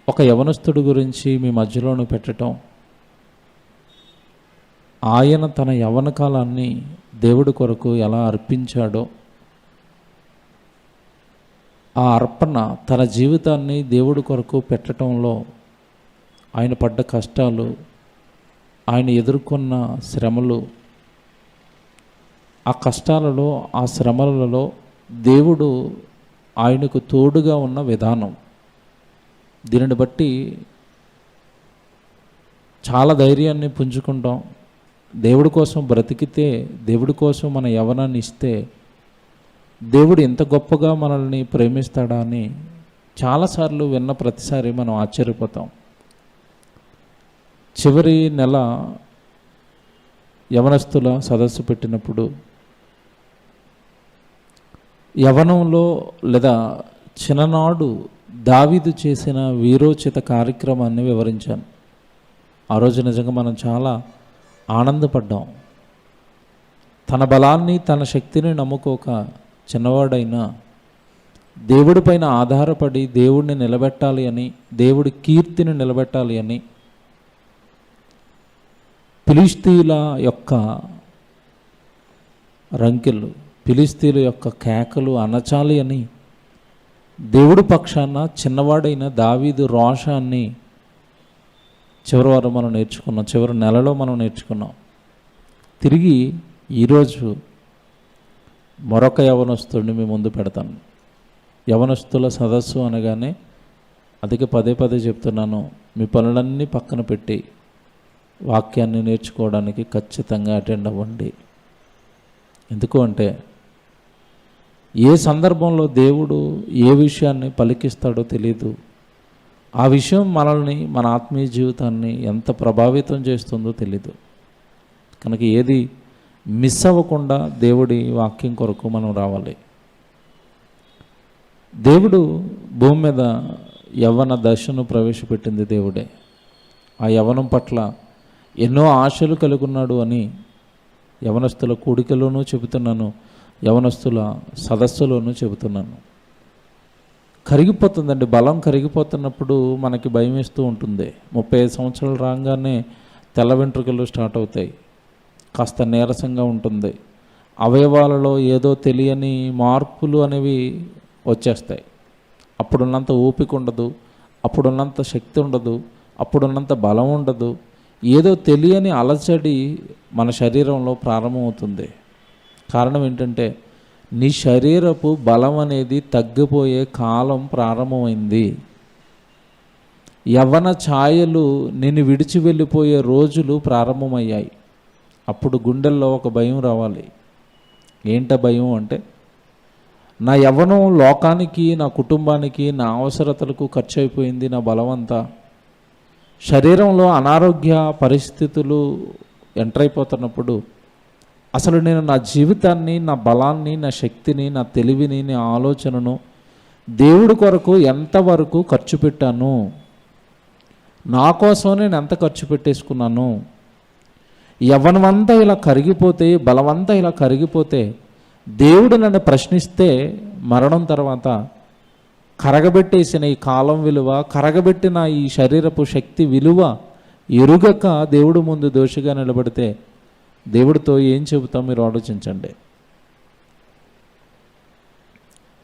ఒక యవనస్తుడి గురించి మీ మధ్యలోనూ పెట్టడం, ఆయన తన యవన కాలాన్ని దేవుడి కొరకు ఎలా అర్పించాడో, ఆ అర్పణ తన జీవితాన్ని దేవుడి కొరకు పెట్టడంలో ఆయన పడ్డ కష్టాలు, ఆయన ఎదుర్కొన్న శ్రమలు, ఆ కష్టాలలో ఆ శ్రమలలో దేవుడు ఆయనకు తోడుగా ఉన్న విధానం, దీనిని బట్టి చాలా ధైర్యాన్ని పుంజుకుంటాం. దేవుడి కోసం బ్రతికితే, దేవుడి కోసం మన యవ్వనాన్ని ఇస్తే దేవుడు ఎంత గొప్పగా మనల్ని ప్రేమిస్తాడా అని చాలాసార్లు విన్న ప్రతిసారి మనం ఆశ్చర్యపోతాం. చివరి నెల యవనస్తుల సదస్సు పెట్టినప్పుడు యవనంలో లేదా చిన్ననాడు దావీదు చేసిన వీరోచిత కార్యక్రమాన్ని వివరించాను. ఆ రోజు నిజంగా మనం చాలా ఆనందపడ్డాం. తన బలాన్ని తన శక్తిని నమ్ముకోక చిన్నవాడైనా దేవుడి పైన ఆధారపడి దేవుడిని నిలబెట్టాలి అని, దేవుడి కీర్తిని నిలబెట్టాలి అని ఫిలిష్తీయుల యొక్క రంకెలు, ఫిలిష్తీయుల యొక్క కేకలు అణచాలి అని దేవుడి పక్షాన చిన్నవాడైన దావీదు రోషాన్ని చివరి వారం మనం నేర్చుకున్నాం, చివరి నెలలో మనం నేర్చుకున్నాం. తిరిగి ఈరోజు మరొక యవనస్తుడిని మీ ముందు పెడతాను. యవనస్తుల సదస్సు అనగానే అందుకే పదే పదే చెప్తున్నాను, మీ పనులన్నీ పక్కన పెట్టి వాక్యాన్ని నేర్చుకోవడానికి ఖచ్చితంగా అటెండ్ అవ్వండి. ఎందుకు అంటే ఏ సందర్భంలో దేవుడు ఏ విషయాన్ని పలికిస్తాడో తెలియదు. ఆ విషయం మనల్ని, మన ఆత్మీయ జీవితాన్ని ఎంత ప్రభావితం చేస్తుందో తెలీదు. కనుక ఏది మిస్ అవ్వకుండా దేవుడి వాక్యం కొరకు మనం రావాలి. దేవుడు భూమి మీద యవ్వన దశను ప్రవేశపెట్టింది దేవుడే. ఆ యవ్వనం పట్ల ఎన్నో ఆశలు కలుగున్నాడు అని యవనస్తుల కూడికలోనూ చెబుతున్నాను, యవనస్తుల సదస్సులోనూ చెబుతున్నాను. కరిగిపోతుందండి, బలం కరిగిపోతున్నప్పుడు మనకి భయం వేస్తూ ఉంటుంది. 35 సంవత్సరాలు రాగానే తెల్ల వెంట్రుకలు స్టార్ట్ అవుతాయి, కాస్త నీరసంగా ఉంటుంది, అవయవాలలో ఏదో తెలియని మార్పులు అనేవి వచ్చేస్తాయి. అప్పుడున్నంత ఓపిక ఉండదు, అప్పుడున్నంత శక్తి ఉండదు, అప్పుడున్నంత బలం ఉండదు. ఏదో తెలియని అలసడి మన శరీరంలో ప్రారంభమవుతుంది. కారణం ఏంటంటే నీ శరీరపు బలం అనేది తగ్గిపోయే కాలం ప్రారంభమైంది. యవ్వన ఛాయలు నిన్ను విడిచి వెళ్ళిపోయే రోజులు ప్రారంభమయ్యాయి. అప్పుడు గుండెల్లో ఒక భయం రావాలి. ఏంట భయం అంటే, నా యవ్వనం లోకానికి, నా కుటుంబానికి, నా అవసరతలకు ఖర్చు అయిపోయింది, నా బలమంతా. శరీరంలో అనారోగ్య పరిస్థితులు ఎంటర్ అయిపోతున్నప్పుడు అసలు నేను నా జీవితాన్ని, నా బలాన్ని, నా శక్తిని, నా తెలివిని, నా ఆలోచనను దేవుడి కొరకు ఎంతవరకు ఖర్చు పెట్టాను, నా కోసం నేను ఎంత ఖర్చు పెట్టేసుకున్నాను. యవ్వనమంతా ఇలా కరిగిపోతే, బలమంతా ఇలా కరిగిపోతే దేవుడు నన్ను ప్రశ్నిస్తే మరణం తర్వాత కరగబెట్టేసిన ఈ కాలం విలువ, కరగబెట్టిన ఈ శరీరపు శక్తి విలువ ఎరుగక దేవుడు ముందు దోషిగా నిలబడితే దేవుడితో ఏం చెబుతాం మీరు ఆలోచించండి.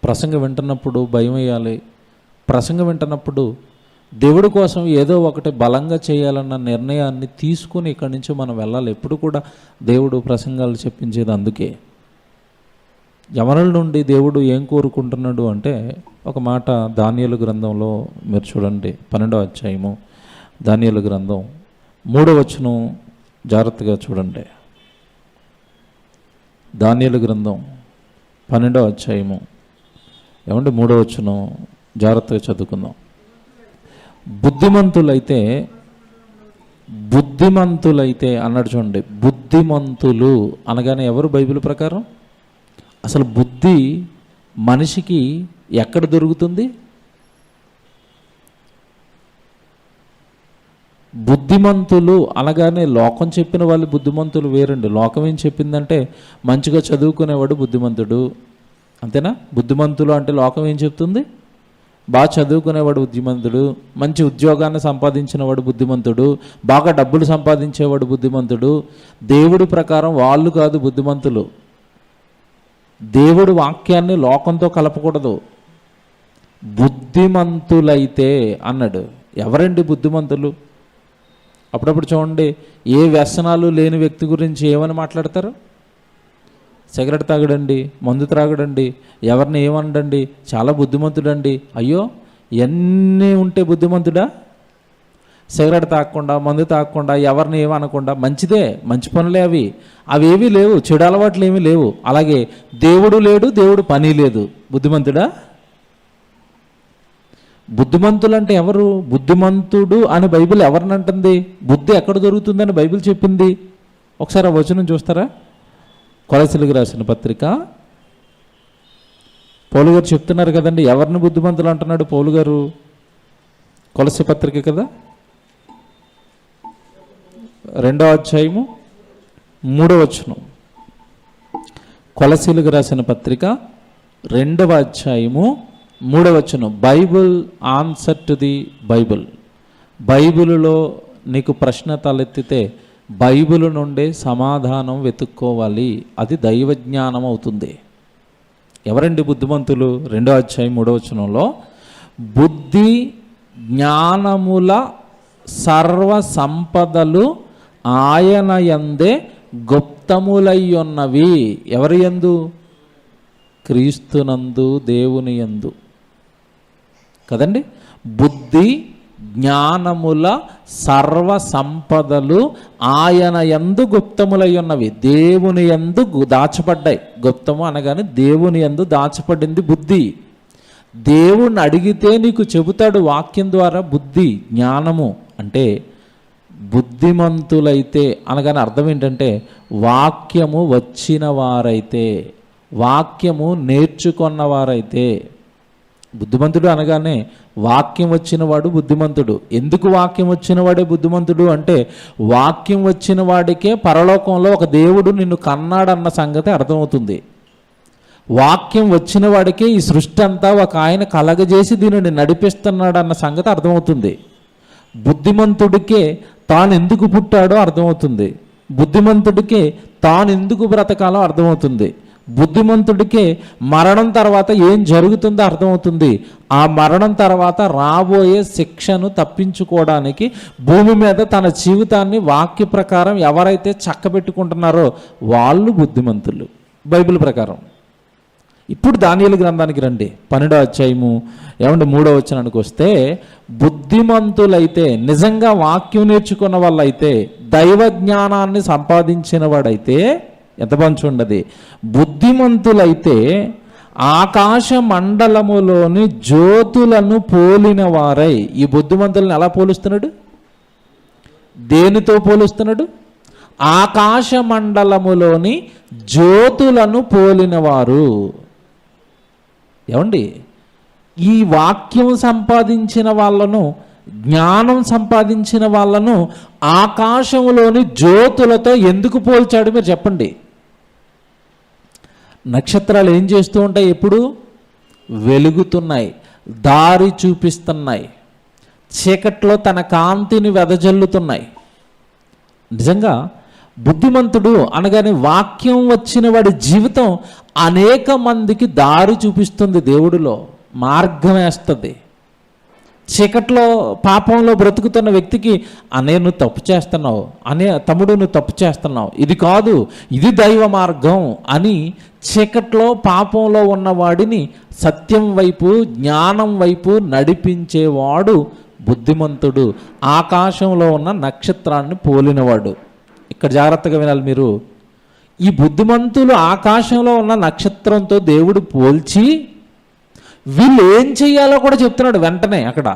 ప్రసంగం వింటున్నప్పుడు భయం వేయాలి. ప్రసంగం వింటున్నప్పుడు దేవుడి కోసం ఏదో ఒకటి బలంగా చేయాలన్న నిర్ణయాన్ని తీసుకుని ఇక్కడి నుంచి మనం వెళ్ళాలి. ఎప్పుడు కూడా దేవుడు ప్రసంగాలు చెప్పించేది అందుకే. యవనుల నుండి దేవుడు ఏం కోరుకుంటున్నాడు అంటే, ఒక మాట దానియేలు గ్రంథంలో మీరు చూడండి, 12వ అధ్యాయము దానియేలు గ్రంథం 3వ వచనం జాగ్రత్తగా చూడండి. దానియేలు గ్రంథం 12వ అధ్యాయము 3వ వచనం జాగ్రత్తగా చదువుకుందాం. బుద్ధిమంతులైతే అన్నాడు చూడండి. బుద్ధిమంతులు అనగానే ఎవరు బైబిల్ ప్రకారం? అసలు బుద్ధి మనిషికి ఎక్కడ దొరుకుతుంది? బుద్ధిమంతులు అనగానే లోకం చెప్పిన వాళ్ళు బుద్ధిమంతులు వేరండి. లోకం ఏం చెప్పిందంటే మంచిగా చదువుకునేవాడు బుద్ధిమంతుడు, అంతేనా? బుద్ధిమంతులు అంటే లోకం ఏం చెప్తుంది? బాగా చదువుకునేవాడు బుద్ధిమంతుడు, మంచి ఉద్యోగాన్ని సంపాదించినవాడు బుద్ధిమంతుడు, బాగా డబ్బులు సంపాదించేవాడు బుద్ధిమంతుడు. దేవుడి ప్రకారం వాళ్ళు కాదు బుద్ధిమంతులు. దేవుడి వాక్యాన్ని లోకంతో కలపకూడదు. బుద్ధిమంతులైతే అన్నాడు. ఎవరండి బుద్ధిమంతులు? అప్పుడప్పుడు చూడండి, ఏ వ్యసనాలు లేని వ్యక్తి గురించి ఏమని మాట్లాడతారు? సిగరెట్ తాగడండి, మందు త్రాగడండి, ఎవరిని ఏమనడండి, చాలా బుద్ధిమంతుడండి. అయ్యో, ఎన్ని ఉంటే బుద్ధిమంతుడా? సిగరెట్ తాగకుండా, మందు తాగకుండా, ఎవరిని ఏమనకుండా, మంచిదే, మంచి పనులే అవి. అవేమీ లేవు, చెడు అలవాట్లు ఏమీ లేవు. అలాగే దేవుడు లేడు, దేవుడు పని లేదు, బుద్ధిమంతుడా? బుద్ధిమంతులు అంటే ఎవరు? బుద్ధిమంతుడు అని బైబిల్ ఎవరిని అంటుంది? బుద్ధి ఎక్కడ దొరుకుతుందని బైబిల్ చెప్పింది. ఒకసారి ఆ వచనం చూస్తారా? కొలసీలకు రాసిన పత్రిక. పౌలు గారు చెప్తున్నారు కదండి, ఎవరిని బుద్ధిమంతులు అంటున్నాడు పౌలు గారు? కొలసీ పత్రిక కదా, 2వ అధ్యాయము 3వ వచనం. కొలసీలకు రాసిన పత్రిక 2వ అధ్యాయము 3వ వచనం. Bible answer to the Bible. బైబిలులో నీకు ప్రశ్న తలెత్తితే బైబిల్ నుండే సమాధానం వెతుక్కోవాలి. అది దైవజ్ఞానం అవుతుంది. ఎవరండి బుద్ధిమంతులు? 2వ అధ్యాయం 3వ వచనంలో, బుద్ధి జ్ఞానముల సర్వ సంపదలు ఆయన యందే గుప్తములయ్యున్నవి. ఎవరి యందు? క్రీస్తునందు, దేవుని యందు కదండి. బుద్ధి జ్ఞానముల సర్వ సంపదలు ఆయన యందు గుప్తములై ఉన్నవి. దేవుని యందు దాచపడ్డాయి. గుప్తము అనగానే దేవుని యందు దాచపడింది బుద్ధి. దేవుణ్ణి అడిగితే నీకు చెబుతాడు వాక్యం ద్వారా. బుద్ధి జ్ఞానము అంటే బుద్ధిమంతులైతే అనగానే అర్థం ఏంటంటే వాక్యము వచ్చిన వారైతే, వాక్యము నేర్చుకున్నవారైతే. బుద్ధిమంతుడు అనగానే వాక్యం వచ్చినవాడు బుద్ధిమంతుడు. ఎందుకు వాక్యం వచ్చినవాడే బుద్ధిమంతుడు అంటే, వాక్యం వచ్చిన వాడికే పరలోకంలో ఒక దేవుడు నిన్ను కన్నాడన్న సంగతి అర్థమవుతుంది. వాక్యం వచ్చిన వాడికే ఈ సృష్టి అంతా ఒక ఆయన కలగజేసి దీనిని నడిపిస్తున్నాడు అన్న సంగతి అర్థమవుతుంది. బుద్ధిమంతుడికే తాను ఎందుకు పుట్టాడో అర్థమవుతుంది. బుద్ధిమంతుడికే తాను ఎందుకు బ్రతకాలో అర్థమవుతుంది. బుద్ధిమంతుడికే మరణం తర్వాత ఏం జరుగుతుందో అర్థమవుతుంది. ఆ మరణం తర్వాత రాబోయే శిక్షను తప్పించుకోవడానికి భూమి మీద తన జీవితాన్ని వాక్య ప్రకారం ఎవరైతే చక్కబెట్టుకుంటున్నారో వాళ్ళు బుద్ధిమంతులు బైబిల్ ప్రకారం. ఇప్పుడు దానియేలు గ్రంథానికి రండి, 12వ అధ్యాయము 3వ వచనానికి వస్తే, బుద్ధిమంతులైతే, నిజంగా వాక్యం నేర్చుకున్న వాళ్ళైతే, దైవ జ్ఞానాన్ని సంపాదించిన వాడైతే ఎంత పంచు ఉండదు. బుద్ధిమంతులైతే ఆకాశ మండలములోని జ్యోతులను పోలిన వారై. ఈ బుద్ధిమంతులను ఎలా పోలుస్తున్నాడు? దేనితో పోలుస్తున్నాడు? ఆకాశ మండలములోని జ్యోతులను పోలినవారు. ఏమండి, ఈ వాక్యం సంపాదించిన వాళ్ళను, జ్ఞానం సంపాదించిన వాళ్ళను ఆకాశంలోని జ్యోతులతో ఎందుకు పోల్చాడు మీరు చెప్పండి? నక్షత్రాలు ఏం చేస్తూ ఉంటాయి? ఎప్పుడు వెలుగుతున్నాయి, దారి చూపిస్తున్నాయి, చీకట్లో తన కాంతిని వెదజల్లుతున్నాయి. నిజంగా బుద్ధిమంతుడు అనగానే వాక్యం వచ్చిన వాడి జీవితం అనేక మందికి దారి చూపిస్తుంది. దేవుడిలో మార్గం వేస్తుంది. చీకట్లో పాపంలో బ్రతుకుతున్న వ్యక్తికి, అనే నువ్వు తప్పు చేస్తున్నావు, అనే తమ్ముడు నువ్వు తప్పు చేస్తున్నావు, ఇది కాదు, ఇది దైవ మార్గం అని చీకట్లో పాపంలో ఉన్నవాడిని సత్యం వైపు, జ్ఞానం వైపు నడిపించేవాడు బుద్ధిమంతుడు. ఆకాశంలో ఉన్న నక్షత్రాన్ని పోలినవాడు. ఇక్కడ జాగ్రత్తగా వినాలి మీరు. ఈ బుద్ధిమంతులు ఆకాశంలో ఉన్న నక్షత్రంతో దేవుడు పోల్చి వీళ్ళు ఏం చెయ్యాలో కూడా చెప్తున్నాడు వెంటనే అక్కడ.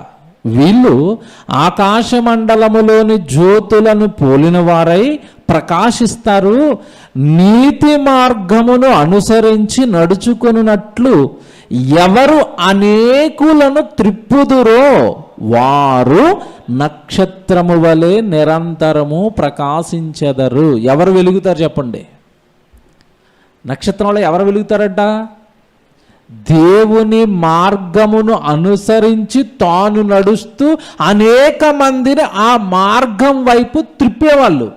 వీళ్ళు ఆకాశ మండలములోని జ్యోతులను పోలిన వారై ప్రకాశిస్తారు, నీతి మార్గమును అనుసరించి నడుచుకొనున్నట్లు ఎవరు అనేకులను త్రిప్పుదురో వారు నక్షత్రము వలె నిరంతరము ప్రకాశించెదరు. ఎవరు వెలుగుతారు చెప్పండి? నక్షత్రంలో ఎవరు వెలుగుతారట? దేవుని మార్గమును అనుసరించి తాను నడుస్తూ అనేక మందిని ఆ మార్గం వైపు త్రిప్పేవాళ్ళు.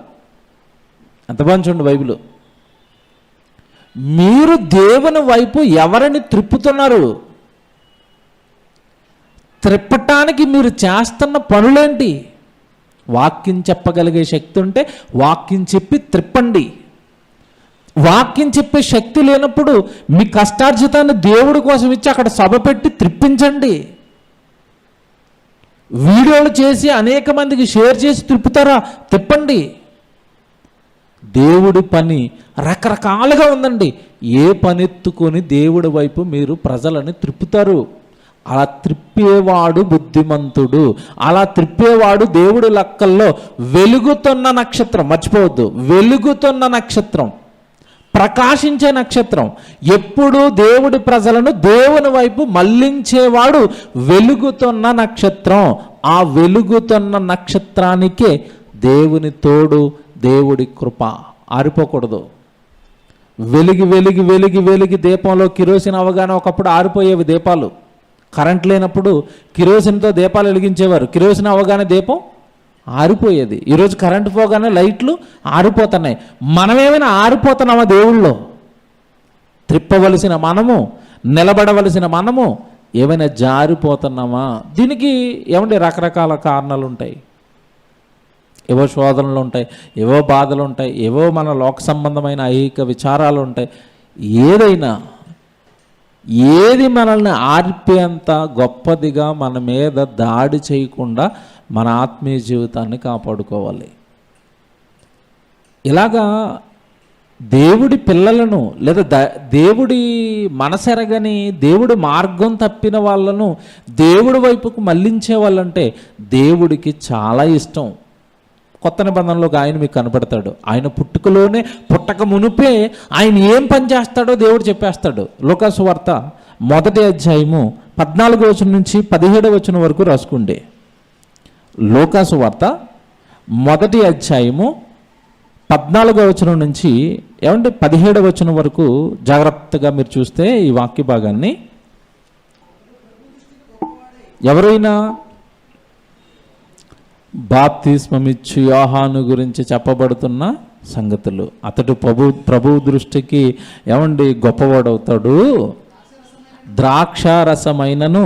ఎంత పంచండి బైబిల్. మీరు దేవుని వైపు ఎవరిని త్రిప్పుతున్నారు? త్రిప్పటానికి మీరు చేస్తున్న పనులేంటి? వాక్యం చెప్పగలిగే శక్తి ఉంటే వాక్యం చెప్పి త్రిప్పండి. వాక్యం చెప్పే శక్తి లేనప్పుడు మీ కష్టార్జితాన్ని దేవుడి కోసం ఇచ్చి అక్కడ సభ పెట్టి త్రిప్పించండి. వీడియోలు చేసి అనేక మందికి షేర్ చేసి త్రిప్పుతారా? తిప్పండి. దేవుడి పని రకరకాలుగా ఉందండి. ఏ పని ఎత్తుకొని దేవుడి వైపు మీరు ప్రజలని త్రిప్పుతారు? అలా త్రిప్పేవాడు బుద్ధిమంతుడు. అలా త్రిప్పేవాడు దేవుడి లెక్కల్లో వెలుగుతున్న నక్షత్రం. మర్చిపోవద్దు, వెలుగుతున్న నక్షత్రం, ప్రకాశించే నక్షత్రం. ఎప్పుడు దేవుడి ప్రజలను దేవుని వైపు మళ్లించేవాడు వెలుగుతున్న నక్షత్రం. ఆ వెలుగుతున్న నక్షత్రానికే దేవుని తోడు, దేవుడి కృప. ఆరిపోకూడదు. వెలిగి వెలిగి వెలిగి వెలిగి దీపంలో కిరోసిన్ అవగానే ఒకప్పుడు ఆరిపోయేవి దీపాలు. కరెంట్ లేనప్పుడు కిరోసిన్తో దీపాలు వెలిగించేవారు. కిరోసిన్ అవగానే దీపం ఆరిపోయేది. ఈరోజు కరెంటు పోగానే లైట్లు ఆరిపోతున్నాయి. మనమేమైనా ఆరిపోతున్నామా? దేవుళ్ళో త్రిప్పవలసిన మనము, నిలబడవలసిన మనము ఏమైనా జారిపోతున్నామా? దీనికి ఏమంటే రకరకాల కారణాలు ఉంటాయి. ఏవో శోధనలు ఉంటాయి, ఏవో బాధలు ఉంటాయి, ఏవో మన లోక సంబంధమైన ఐహిక విచారాలు ఉంటాయి. ఏదైనా ఏది మనల్ని ఆర్పేంత గొప్పదిగా మన మీద దాడి చేయకుండా మన ఆత్మీయ జీవితాన్ని కాపాడుకోవాలి. ఇలాగా దేవుడి పిల్లలను లేదా దేవుడి మనసెరగని దేవుడి మార్గం తప్పిన వాళ్ళను దేవుడి వైపుకు మళ్లించే వాళ్ళంటే దేవుడికి చాలా ఇష్టం. కొత్త నిబంధనలోకి ఆయన మీకు కనపడతాడు. ఆయన పుట్టుకలోనే, పుట్టక మునుపే ఆయన ఏం పని చేస్తాడో దేవుడు చెప్పేస్తాడు. లూకాసు వార్త 1వ అధ్యాయము 14వ వచనం నుంచి 17వ వచనం వరకు రాసుకుండే. లూకాసు వార్త 1వ అధ్యాయము 14వ వచనం నుంచి 17వ వచనం వరకు జాగ్రత్తగా మీరు చూస్తే ఈ వాక్య భాగాన్ని, ఎవరైనా బాప్తిస్మమిచ్చు యోహాను గురించి చెప్పబడుతున్న సంగతులు, అతడు ప్రభు దృష్టికి గొప్పవాడవుతాడు. ద్రాక్షారసమైనను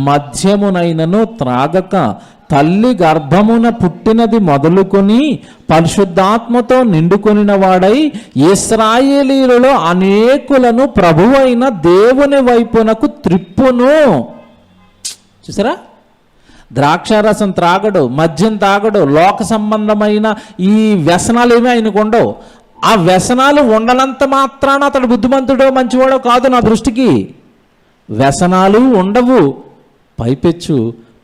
మద్యమునైనను త్రాగక తల్లి గర్భమున పుట్టినది మొదలుకొని పరిశుద్ధాత్మతో నిండుకొనిన వాడై ఇశ్రాయేలీయులలో అనేకులను ప్రభువైన దేవుని వైపునకు త్రిప్పును. చూసారా? ద్రాక్షారసం త్రాగడు, మద్యం తాగడు, లోక సంబంధమైన ఈ వ్యసనాలు ఏమీ ఆయనకు ఉండవు. ఆ వ్యసనాలు ఉండనంత మాత్రాన అతడు బుద్ధిమంతుడో మంచివాడో కాదు నా దృష్టికి. వ్యసనాలు ఉండవు, పైపెచ్చు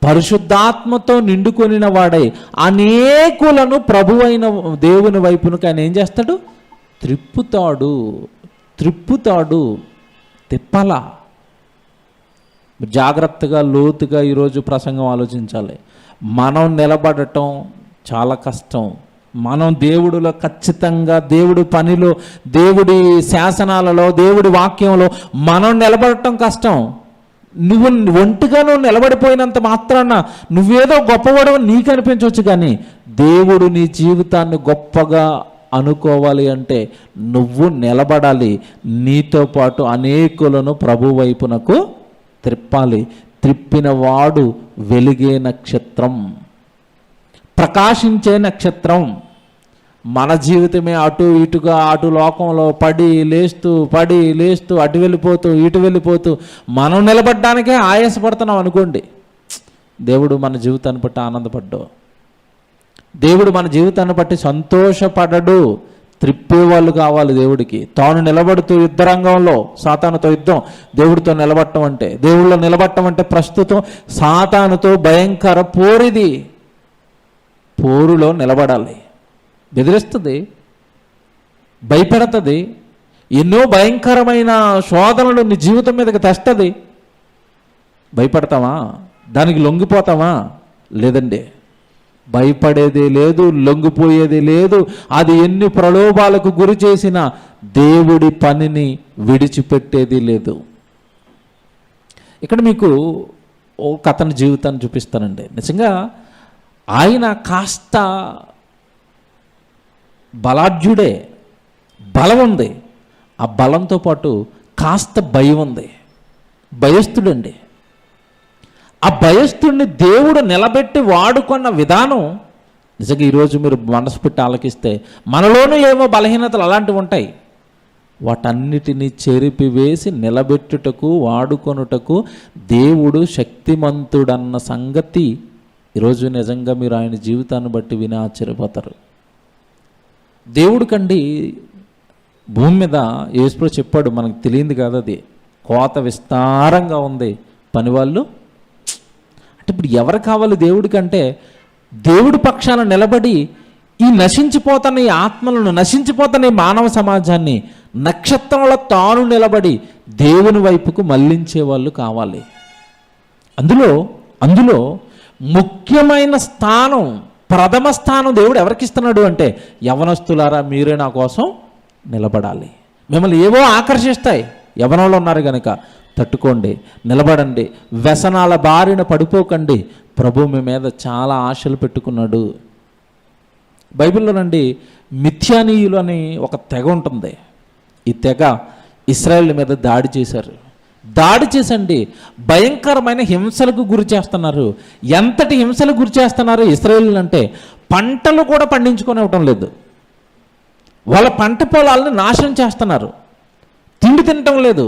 పరిశుద్ధాత్మతో నిండుకొనిన వాడై అనేకులను ప్రభువైన దేవుని వైపునకు ఆయన ఏం చేస్తాడు? త్రిప్పుతాడు. తిప్పలా. జాగ్రత్తగా లోతుగా ఈరోజు ప్రసంగం ఆలోచించాలి. మనం నిలబడటం చాలా కష్టం. మనం దేవుడిలో ఖచ్చితంగా, దేవుడి పనిలో, దేవుడి శాసనాలలో, దేవుడి వాక్యంలో మనం నిలబడటం కష్టం. నువ్వు ఒంటిగా నిలబడిపోయినంత మాత్రాన నువ్వేదో గొప్పవాడు నీకు అనిపించవచ్చు, కానీ దేవుడు నీ జీవితాన్ని గొప్పగా అనుకోవాలి అంటే నువ్వు నిలబడాలి. నీతో పాటు అనేకులను ప్రభు వైపునకు త్రిప్పాలి. త్రిప్పిన వాడు వెలిగే నక్షత్రం, ప్రకాశించే నక్షత్రం. మన జీవితమే అటు ఇటుగా అటు లోకంలో పడి లేస్తూ అటు వెళ్ళిపోతూ ఇటు వెళ్ళిపోతూ మనం నిలబడ్డానికే ఆయాసపడుతున్నాం అనుకోండి. దేవుడు మన జీవితాన్ని బట్టి ఆనందపడ్డు. దేవుడు మన జీవితాన్ని బట్టి సంతోషపడడు. త్రిప్పేవాళ్ళు కావాలి దేవుడికి. తాను నిలబడుతూ యుద్ధరంగంలో సాతానుతో యుద్ధం, దేవుడితో నిలబడటం అంటే, దేవుళ్ళో నిలబడటం అంటే ప్రస్తుతం సాతానుతో భయంకర పోరిది. పోరులో నిలబడాలి. బెదిరిస్తుంది, భయపెడుతుంది, ఎన్నో భయంకరమైన శోధనలు నీ జీవితం మీదకి తెస్తుంది. భయపడతావా? దానికి లొంగిపోతావా? లేదండి. భయపడేది లేదు, లొంగిపోయేది లేదు. అది ఎన్ని ప్రలోభాలకు గురి చేసినా దేవుడి పనిని విడిచిపెట్టేది లేదు. ఇక్కడ మీకు ఒక అతని జీవితాన్ని చూపిస్తానండి. నిజంగా ఆయన కాస్త బలాఢ్యుడే, బలం ఉంది. ఆ బలంతో పాటు కాస్త భయం ఉంది. భయస్థుడండి. ఆ భయస్థుడిని దేవుడు నిలబెట్టి వాడుకున్న విధానం నిజంగా ఈరోజు మీరు మనసు పెట్టి ఆలకిస్తే మనలోనూ ఏమో బలహీనతలు అలాంటివి ఉంటాయి. వాటన్నిటినీ చెరిపివేసి నిలబెట్టుటకు వాడుకొనుటకు దేవుడు శక్తిమంతుడన్న సంగతి ఈరోజు నిజంగా మీరు ఆయన జీవితాన్ని బట్టి విని ఆశ్చర్యపోతారు. దేవుడికండి భూమి మీద యేసుప్రభు చెప్పాడు, మనకు తెలియంది కాదు, అది కోత విస్తారంగా ఉంది, పనివాళ్ళు. అంటే ఇప్పుడు ఎవరు కావాలి దేవుడికంటే, దేవుడి పక్షాన నిలబడి ఈ నశించిపోతున్న ఈ ఆత్మలను, నశించిపోతున్న ఈ మానవ సమాజాన్ని నక్షత్రంలో తాను నిలబడి దేవుని వైపుకు మళ్లించే వాళ్ళు కావాలి. అందులో ముఖ్యమైన స్థానం, ప్రథమ స్థానం దేవుడు ఎవరికి ఇస్తున్నాడు అంటే, యవనస్తులారా మీరే నా కోసం నిలబడాలి. మిమ్మల్ని ఏవో ఆకర్షిస్తాయి, యవనంలో ఉన్నారు కనుక తట్టుకోండి, నిలబడండి, వ్యసనాల బారిన పడిపోకండి. ప్రభు మీ మీద చాలా ఆశలు పెట్టుకున్నాడు. బైబిల్లోనండి మిథ్యానీయులు అని ఒక తెగ ఉంటుంది. ఈ తెగ ఇశ్రాయేల్ మీద దాడి చేశారు. దాడి చేసండి భయంకరమైన హింసలకు గురి చేస్తున్నారు. ఎంతటి హింసలకు గురి చేస్తున్నారు ఇశ్రాయేల్ అంటే, పంటలు కూడా పండించుకొని లేదు. వాళ్ళ పంట పొలాలను నాశనం చేస్తున్నారు, తిండి తినటం లేదు.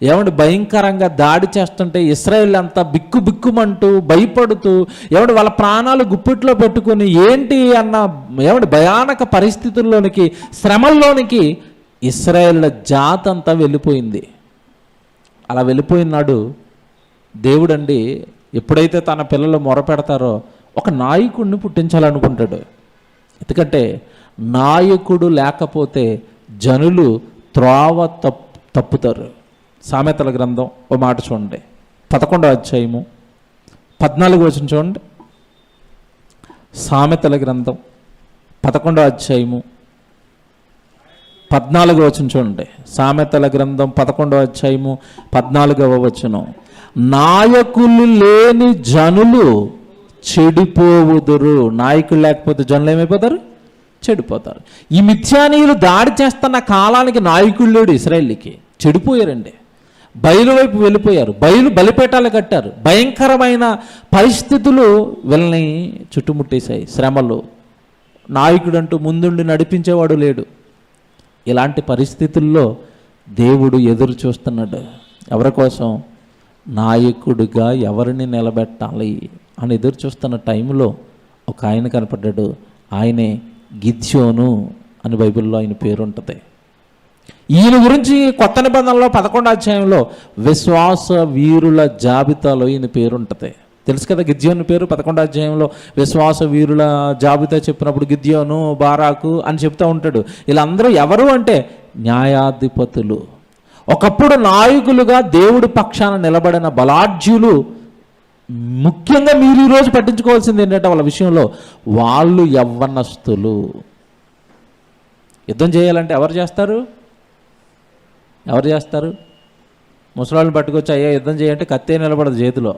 ఏమంటే భయంకరంగా దాడి చేస్తుంటే ఇశ్రాయేల్ అంతా బిక్కుమంటూ భయపడుతూ ఏమంటే వాళ్ళ ప్రాణాలు గుప్పిట్లో పెట్టుకుని ఏంటి అన్న ఏమంటే భయానక పరిస్థితుల్లోనికి, శ్రమల్లోనికి ఇశ్రాయేల్ జాతి అంతా వెళ్ళిపోయింది. అలా వెళ్ళిపోయినాడు దేవుడండి ఎప్పుడైతే తన పిల్లలు మొరపెడతారో ఒక నాయకుడిని పుట్టించాలనుకుంటాడు. ఎందుకంటే నాయకుడు లేకపోతే జనులు త్రోవ తప్పుతారు. సామెతల గ్రంథం ఓ మాట చూడండి, 11వ అధ్యాయము 14వ వచనం చూడండి. సామెతల గ్రంథం 11వ అధ్యాయము 14వ వచనం చూడండి. సామెతల గ్రంథం 11వ అధ్యాయము 14వ వచనం. నాయకులు లేని జనులు చెడిపోవుదురు. నాయకులు లేకపోతే జనులు ఏమైపోతారు? చెడిపోతారు. ఈ మిథ్యానీయులు దాడి చేస్తున్న కాలానికి నాయకులు లేడు ఇశ్రాయేలుకి, చెడిపోయారండి. బయలు వైపు వెళ్ళిపోయారు, బలిపీఠాలు కట్టారు. భయంకరమైన పరిస్థితులు వీళ్ళని చుట్టుముట్టేశాయి, శ్రమలు. నాయకుడు అంటూ ముందుండి నడిపించేవాడు లేడు. ఇలాంటి పరిస్థితుల్లో దేవుడు ఎదురు చూస్తున్నాడు. ఎవరి కోసం? నాయకుడిగా ఎవరిని నిలబెట్టాలి అని ఎదురు చూస్తున్న టైంలో ఒక ఆయన కనపడ్డాడు. ఆయనే గిద్యోను అని బైబిల్లో ఆయన పేరు ఉంటుంది. ఈయన గురించి కొత్త నిబంధనలో 11వ అధ్యాయంలో విశ్వాస వీరుల జాబితాలో ఈయన పేరు ఉంటుంది. తెలుసు కదా గిద్యోను పేరు. 11వ అధ్యాయంలో విశ్వాస వీరుల జాబితా చెప్పినప్పుడు గిద్యోను, బారాకు అని చెప్తూ ఉంటాడు. వీళ్ళందరూ ఎవరు అంటే న్యాయాధిపతులు, ఒకప్పుడు నాయకులుగా దేవుడి పక్షాన నిలబడిన బలాఢ్యులు. ముఖ్యంగా మీరు ఈరోజు పట్టించుకోవాల్సింది ఏంటంటే వాళ్ళ విషయంలో వాళ్ళు యవ్వనస్తులు. యుద్ధం చేయాలంటే ఎవరు చేస్తారు? ముసలాళ్ళని పట్టుకొచ్చి అయ్యా యుద్ధం చేయాలంటే కత్తే నిలబడదు చేతిలో,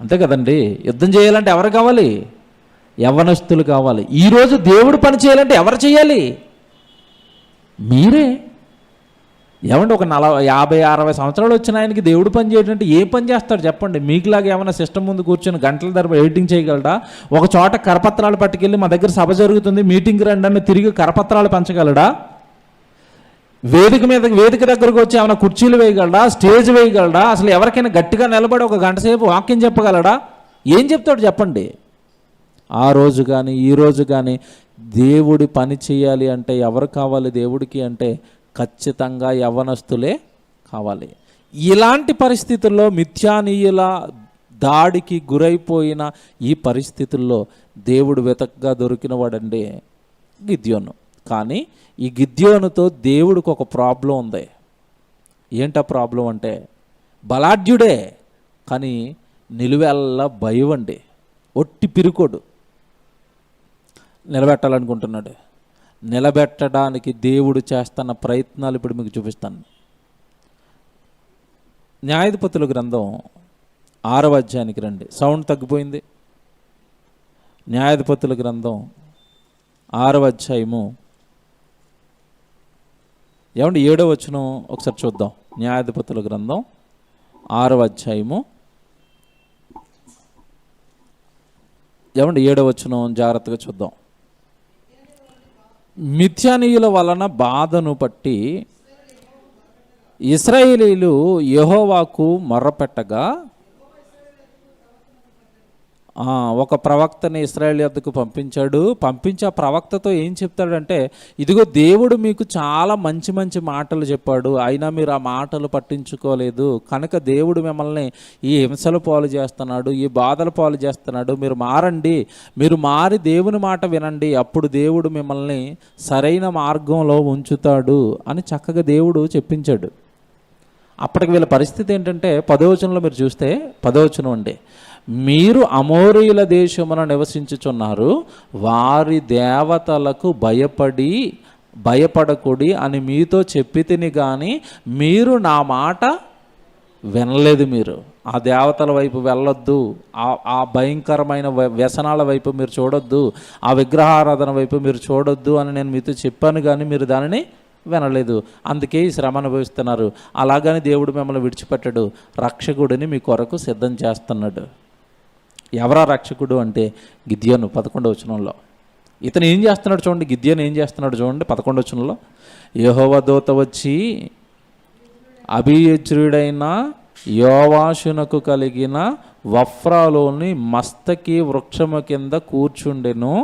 అంతే కదండి. యుద్ధం చేయాలంటే ఎవరు కావాలి? యవ్వనస్తులు కావాలి. ఈరోజు దేవుడు పని చేయాలంటే ఎవరు చేయాలి? మీరే. ఏమంటే ఒక 50-60 సంవత్సరాలు వచ్చిన ఆయనకి దేవుడు పని చేయడంటే ఏ పని చేస్తాడు చెప్పండి? మీకులాగా ఏమైనా సిస్టమ్ ముందు కూర్చొని గంటల తరబడి ఎడిటింగ్ చేయగలడా? ఒక చోట కరపత్రాలు పట్టుకెళ్ళి మా దగ్గర సభ జరుగుతుంది మీటింగ్ రండి అని తిరిగి కరపత్రాలు పంచగలడా? వేదిక దగ్గరకు వచ్చి ఏమైనా కుర్చీలు వేయగలడా? స్టేజ్ వేయగలడా? అసలు ఎవరికైనా గట్టిగా నిలబడి ఒక గంట సేపు వాక్యం చెప్పగలడా? ఏం చెప్తాడు చెప్పండి? ఆ రోజు కానీ ఈ రోజు కానీ దేవుడి పని చేయాలి అంటే ఎవరు కావాలి దేవుడికి అంటే ఖచ్చితంగా యవ్వనస్తులే కావాలి. ఇలాంటి పరిస్థితుల్లో మిథ్యానీయుల దాడికి గురైపోయిన ఈ పరిస్థితుల్లో దేవుడు వెతకగా దొరికిన వాడండి గిద్యోను. కానీ ఈ గిద్యోనుతో దేవుడికి ఒక ప్రాబ్లం ఉంది. ఏంటా ప్రాబ్లం అంటే బలాఢ్యుడే కానీ నిలువెల్లా భయం అండి. ఒట్టి పిరుకోడు. నిలబెట్టాలనుకుంటున్నాడు. నిలబెట్టడానికి దేవుడు చేస్తున్న ప్రయత్నాలు ఇప్పుడు మీకు చూపిస్తాను. న్యాయాధిపతుల గ్రంథం 6వ అధ్యాయానికి రండి. సౌండ్ తగ్గిపోయింది. న్యాయాధిపతుల గ్రంథం 6వ అధ్యాయము 7వ వచనం ఒకసారి చూద్దాం. న్యాయాధిపతుల గ్రంథం 6వ అధ్యాయము 7వ వచనం జాగ్రత్తగా చూద్దాం. మిథ్యానీయుల వలన బాధను పట్టి ఇశ్రాయేలీలు యెహోవాకు మొర్రపెట్టగా ఒక ప్రవక్తని ఇశ్రాయేల్ యొద్దకు పంపించి ఆ ప్రవక్తతో ఏం చెప్తాడంటే, ఇదిగో దేవుడు మీకు చాలా మంచి మంచి మాటలు చెప్పాడు, అయినా మీరు ఆ మాటలు పట్టించుకోలేదు కనుక దేవుడు మిమ్మల్ని ఈ హింసల పాలు చేస్తున్నాడు, ఈ బాధల పాలు చేస్తున్నాడు. మీరు మారండి, మీరు మారి దేవుని మాట వినండి, అప్పుడు దేవుడు మిమ్మల్ని సరైన మార్గంలో ఉంచుతాడు అని చక్కగా దేవుడు చెప్పించాడు. అప్పటికి వీళ్ళ పరిస్థితి ఏంటంటే 10వ వచనంలో మీరు చూస్తే 10వ వచనం అండి, మీరు అమోరీయుల దేశమున నివసించుచున్నారు, వారి దేవతలకు భయపడకుడి అని మీతో చెప్పి తిని కానీ మీరు నా మాట వినలేదు. మీరు ఆ దేవతల వైపు వెళ్ళొద్దు, ఆ భయంకరమైన వ్యసనాల వైపు మీరు చూడొద్దు, ఆ విగ్రహారాధన వైపు మీరు చూడొద్దు అని నేను మీతో చెప్పాను, కానీ మీరు దానిని వినలేదు. అందుకే ఈ శ్రమ అనుభవిస్తున్నారు. అలాగని దేవుడు మిమ్మల్ని విడిచిపెట్టడు, రక్షకుడిని మీ కొరకు సిద్ధం చేస్తున్నాడు. ఎవరా రక్షకుడు అంటే గిద్యోను. 11వ వచనంలో ఇతను ఏం చేస్తున్నాడు చూడండి. గిద్యోను ఏం చేస్తున్నాడు చూడండి. 11వ వచనంలో, యెహోవా దూత వచ్చి అబీయజ్రీయుడైన యోవాషునకు కలిగిన వఫ్రాలోని మస్తకి వృక్షము కింద కూర్చుండెను.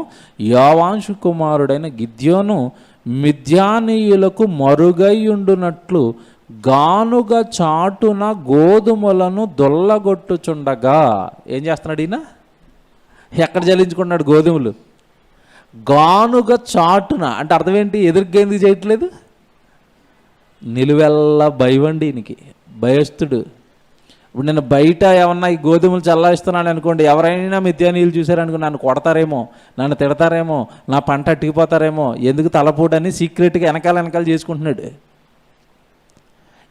యోవాషు కుమారుడైన గిద్యోను మిద్యానీయులకు మరుగైయుండునట్లు గానుగ చాటున గోధుమలను దొల్లగొట్టుచుండగా ఏం చేస్తున్నాడు ఈయన? ఎక్కడ జల్లించుకున్నాడు గోధుమలు? గానుగ చాటున అంటే అర్థం ఏంటి? ఎదురుగా ఎందుకు చేయట్లేదు? నిలువెల్లా భయవండి ఈయనకి, భయస్తుడు. ఇప్పుడు నేను బయట ఏమన్నా ఈ గోధుమలు చల్లాయిస్తున్నాను అనుకోండి, ఎవరైనా మిద్యానీయులు చూశారనుకో నన్ను కొడతారేమో, నన్ను తిడతారేమో, నా పంట అట్టుకుపోతారేమో, ఎందుకు తలపోటని సీక్రెట్గా వెనకాల చేసుకుంటున్నాడు.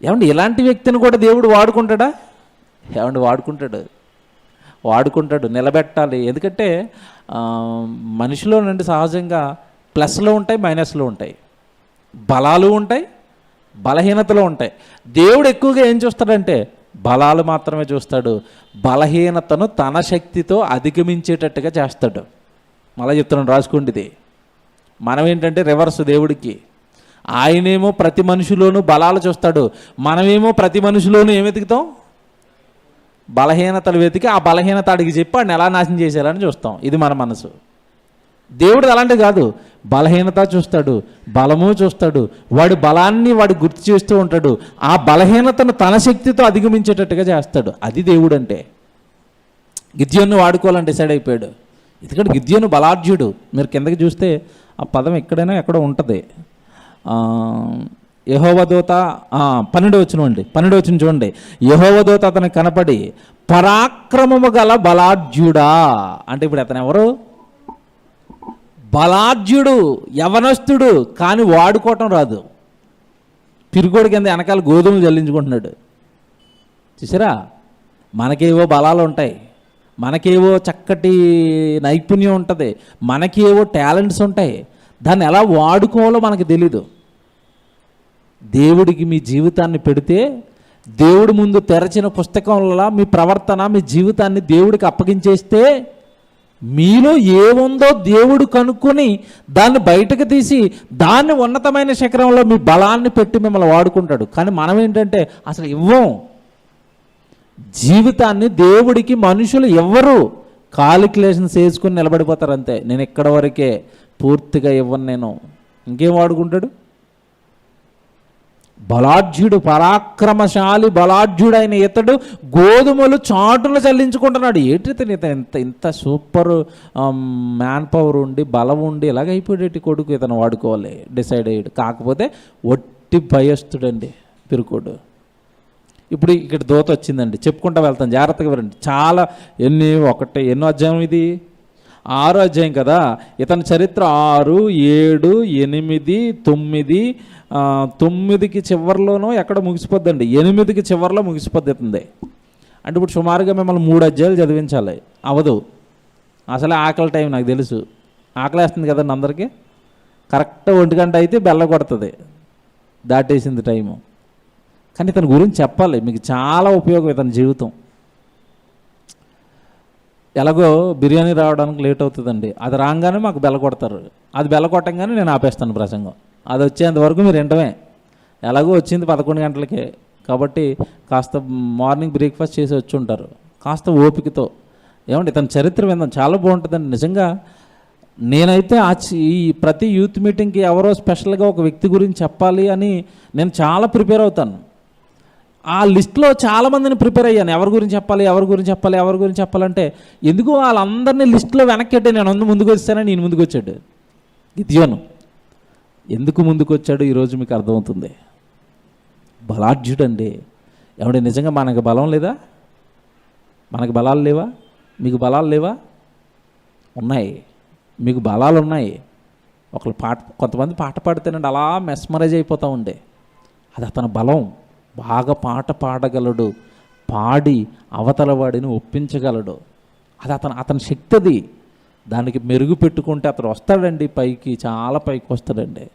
ఏమండి ఇలాంటి వ్యక్తిని కూడా దేవుడు వాడుకుంటాడా? ఏమండి వాడుకుంటాడు. నిలబెట్టాలి. ఎందుకంటే మనిషిలో నుండి సహజంగా ప్లస్లో ఉంటాయి, మైనస్లో ఉంటాయి, బలాలు ఉంటాయి, బలహీనతలు ఉంటాయి. దేవుడు ఎక్కువగా ఏం చూస్తాడంటే బలాలు మాత్రమే చూస్తాడు, బలహీనతను తన శక్తితో అధిగమించేటట్టుగా చేస్తాడు. మళ్ళీ చెప్తున్నాను, రాసుకోండి ఇది. మనం ఏంటంటే రివర్స్. దేవుడికి ఆయనేమో ప్రతి మనిషిలోనూ బలాలు చూస్తాడు, మనమేమో ప్రతి మనిషిలోనూ ఏం వెతుకుతాం? బలహీనతలు వెతికి ఆ బలహీనత అడిగి చెప్పి వాడిని ఎలా నాశనం చేసేయాలని చూస్తాం. ఇది మన మనసు. దేవుడు అలాంటిది కాదు. బలహీనత చూస్తాడు, బలము చూస్తాడు, వాడి బలాన్ని వాడు గుర్తు చేస్తూ ఉంటాడు, ఆ బలహీనతను తన శక్తితో అధిగమించేటట్టుగా చేస్తాడు. అది దేవుడు అంటే. గిద్యోను వాడుకోవాలని డిసైడ్ అయిపోయాడు. ఎందుకంటే గిద్యోను బలాఢ్యుడు. మీరు కిందకి చూస్తే ఆ పదం ఎక్కడైనా ఎక్కడో ఉంటుంది. యెహోవా దూత 12వ వచనం అండి, 12వ వచనం చూడండి. యెహోవా దూత అతనికి కనపడి పరాక్రమము గల బలాఢ్యుడా అంటే ఇప్పుడు అతను ఎవరు? బలాఢ్యుడు, యవనస్తుడు, కానీ వాడుకోవటం రాదు. పిరుగోడి కింద వెనకాల గోధుమలు జల్లించుకుంటున్నాడు. చూసారా? మనకేవో బలాలు ఉంటాయి, మనకేవో చక్కటి నైపుణ్యం ఉంటుంది, మనకేవో టాలెంట్స్ ఉంటాయి, దాన్ని ఎలా వాడుకోవాలో మనకు తెలీదు. దేవుడికి మీ జీవితాన్ని పెడితే, దేవుడి ముందు తెరచిన పుస్తకంలో మీ ప్రవర్తన, మీ జీవితాన్ని దేవుడికి అప్పగించేస్తే, మీలో ఏముందో దేవుడు కనుక్కొని దాన్ని బయటకు తీసి దాన్ని ఉన్నతమైన శిఖరంలో మీ బలాన్ని పెట్టి మిమ్మల్ని వాడుకుంటాడు. కానీ మనం ఏంటంటే అసలు ఇవ్వం. జీవితాన్ని దేవుడికి మనుషులు ఎవ్వరు కాలిక్యులేషన్స్ వేసుకుని నిలబడిపోతారు అంతే. నేను ఇక్కడ వరకే, పూర్తిగా ఇవ్వను నేను. ఇంకేం వాడుకుంటాడు? బలాఢ్యుడు, పరాక్రమశాలి బలాఢ్యుడైన ఇతడు గోధుమలు చాటును చల్లించుకుంటున్నాడు. ఏంటి ఇంత సూపర్ మ్యాన్ పవర్ ఉండి, బలం ఉండి ఇలాగ అయిపోయేటి కొడుకు ఇతను వాడుకోవాలి డిసైడ్ అయ్యాడు. కాకపోతే ఒట్టి భయస్తుడండి పిరుకోడు. ఇప్పుడు ఇక్కడ దూత వచ్చిందండి, చెప్పుకుంటూ వెళ్తాను, జాగ్రత్తగా వినండి. చాలా ఎన్నో అధ్యాయం ఇది? 6వ అధ్యాయం కదా, ఇతని చరిత్ర 6, 7, 8, 9, 9కి చివరిలోనో ఎక్కడ ముగిసిపోద్దండి, 8కి చివరిలో ముగిసిపోతుంది. అంటే ఇప్పుడు సుమారుగా మిమ్మల్ని 3 అధ్యాయాలు చదివించాలి, అవదు. అసలే ఆకలి టైం నాకు తెలుసు, ఆకలేస్తుంది కదండి అందరికీ. కరెక్ట్ 1 గంట అయితే బెల్ల కొడుతుంది, దాటేసింది టైము. కానీ ఇతని గురించి చెప్పాలి, మీకు చాలా ఉపయోగం ఇతని జీవితం. ఎలాగో బిర్యానీ రావడానికి లేట్ అవుతుందండి, అది రాగానే మాకు బెల్ల కొడతారు, అది బెల్ల కొట్టంగానే నేను ఆపేస్తాను ప్రసంగం. అది వచ్చేంతవరకు మీరు వింటమే. ఎలాగో వచ్చింది 11 గంటలకే కాబట్టి కాస్త మార్నింగ్ బ్రేక్ఫాస్ట్ చేసి వచ్చి ఉంటారు, కాస్త ఓపికతో. ఏమంటే ఇతని చరిత్ర విందాం, చాలా బాగుంటుందండి నిజంగా. నేనైతే ఈ ప్రతి యూత్ మీటింగ్కి ఎవరో స్పెషల్గా ఒక వ్యక్తి గురించి చెప్పాలి అని నేను చాలా ప్రిపేర్ అవుతాను. ఆ లిస్ట్లో చాలామందిని ప్రిపేర్ అయ్యాను, ఎవరి గురించి చెప్పాలి ఎవరి గురించి చెప్పాలి ఎవరి గురించి చెప్పాలంటే. ఎందుకు వాళ్ళందరినీ లిస్టులో వెనక్కెట్టే నేను ముందుకు వచ్చానని నేను ముందుకు వచ్చాడు గిద్యోను. ఎందుకు ముందుకు వచ్చాడు ఈరోజు మీకు అర్థమవుతుంది. బలాఢ్యుడండి. ఏమంటే నిజంగా మనకు బలం లేదా? మనకు బలాలు లేవా? మీకు బలాలు లేవా? ఉన్నాయి, మీకు బలాలు ఉన్నాయి. కొంతమంది పాట పాడితేనండి అలా మెస్మరైజ్ అయిపోతూ ఉండే, అది అతని బలం. బాగా పాట పాడగలడు, పాడి అవతల వాడిని ఒప్పించగలడు, అది అతని శక్తి. అది దానికి మెరుగు పెట్టుకుంటే అతను వస్తాడండి పైకి, చాలా పైకి వస్తాడండి.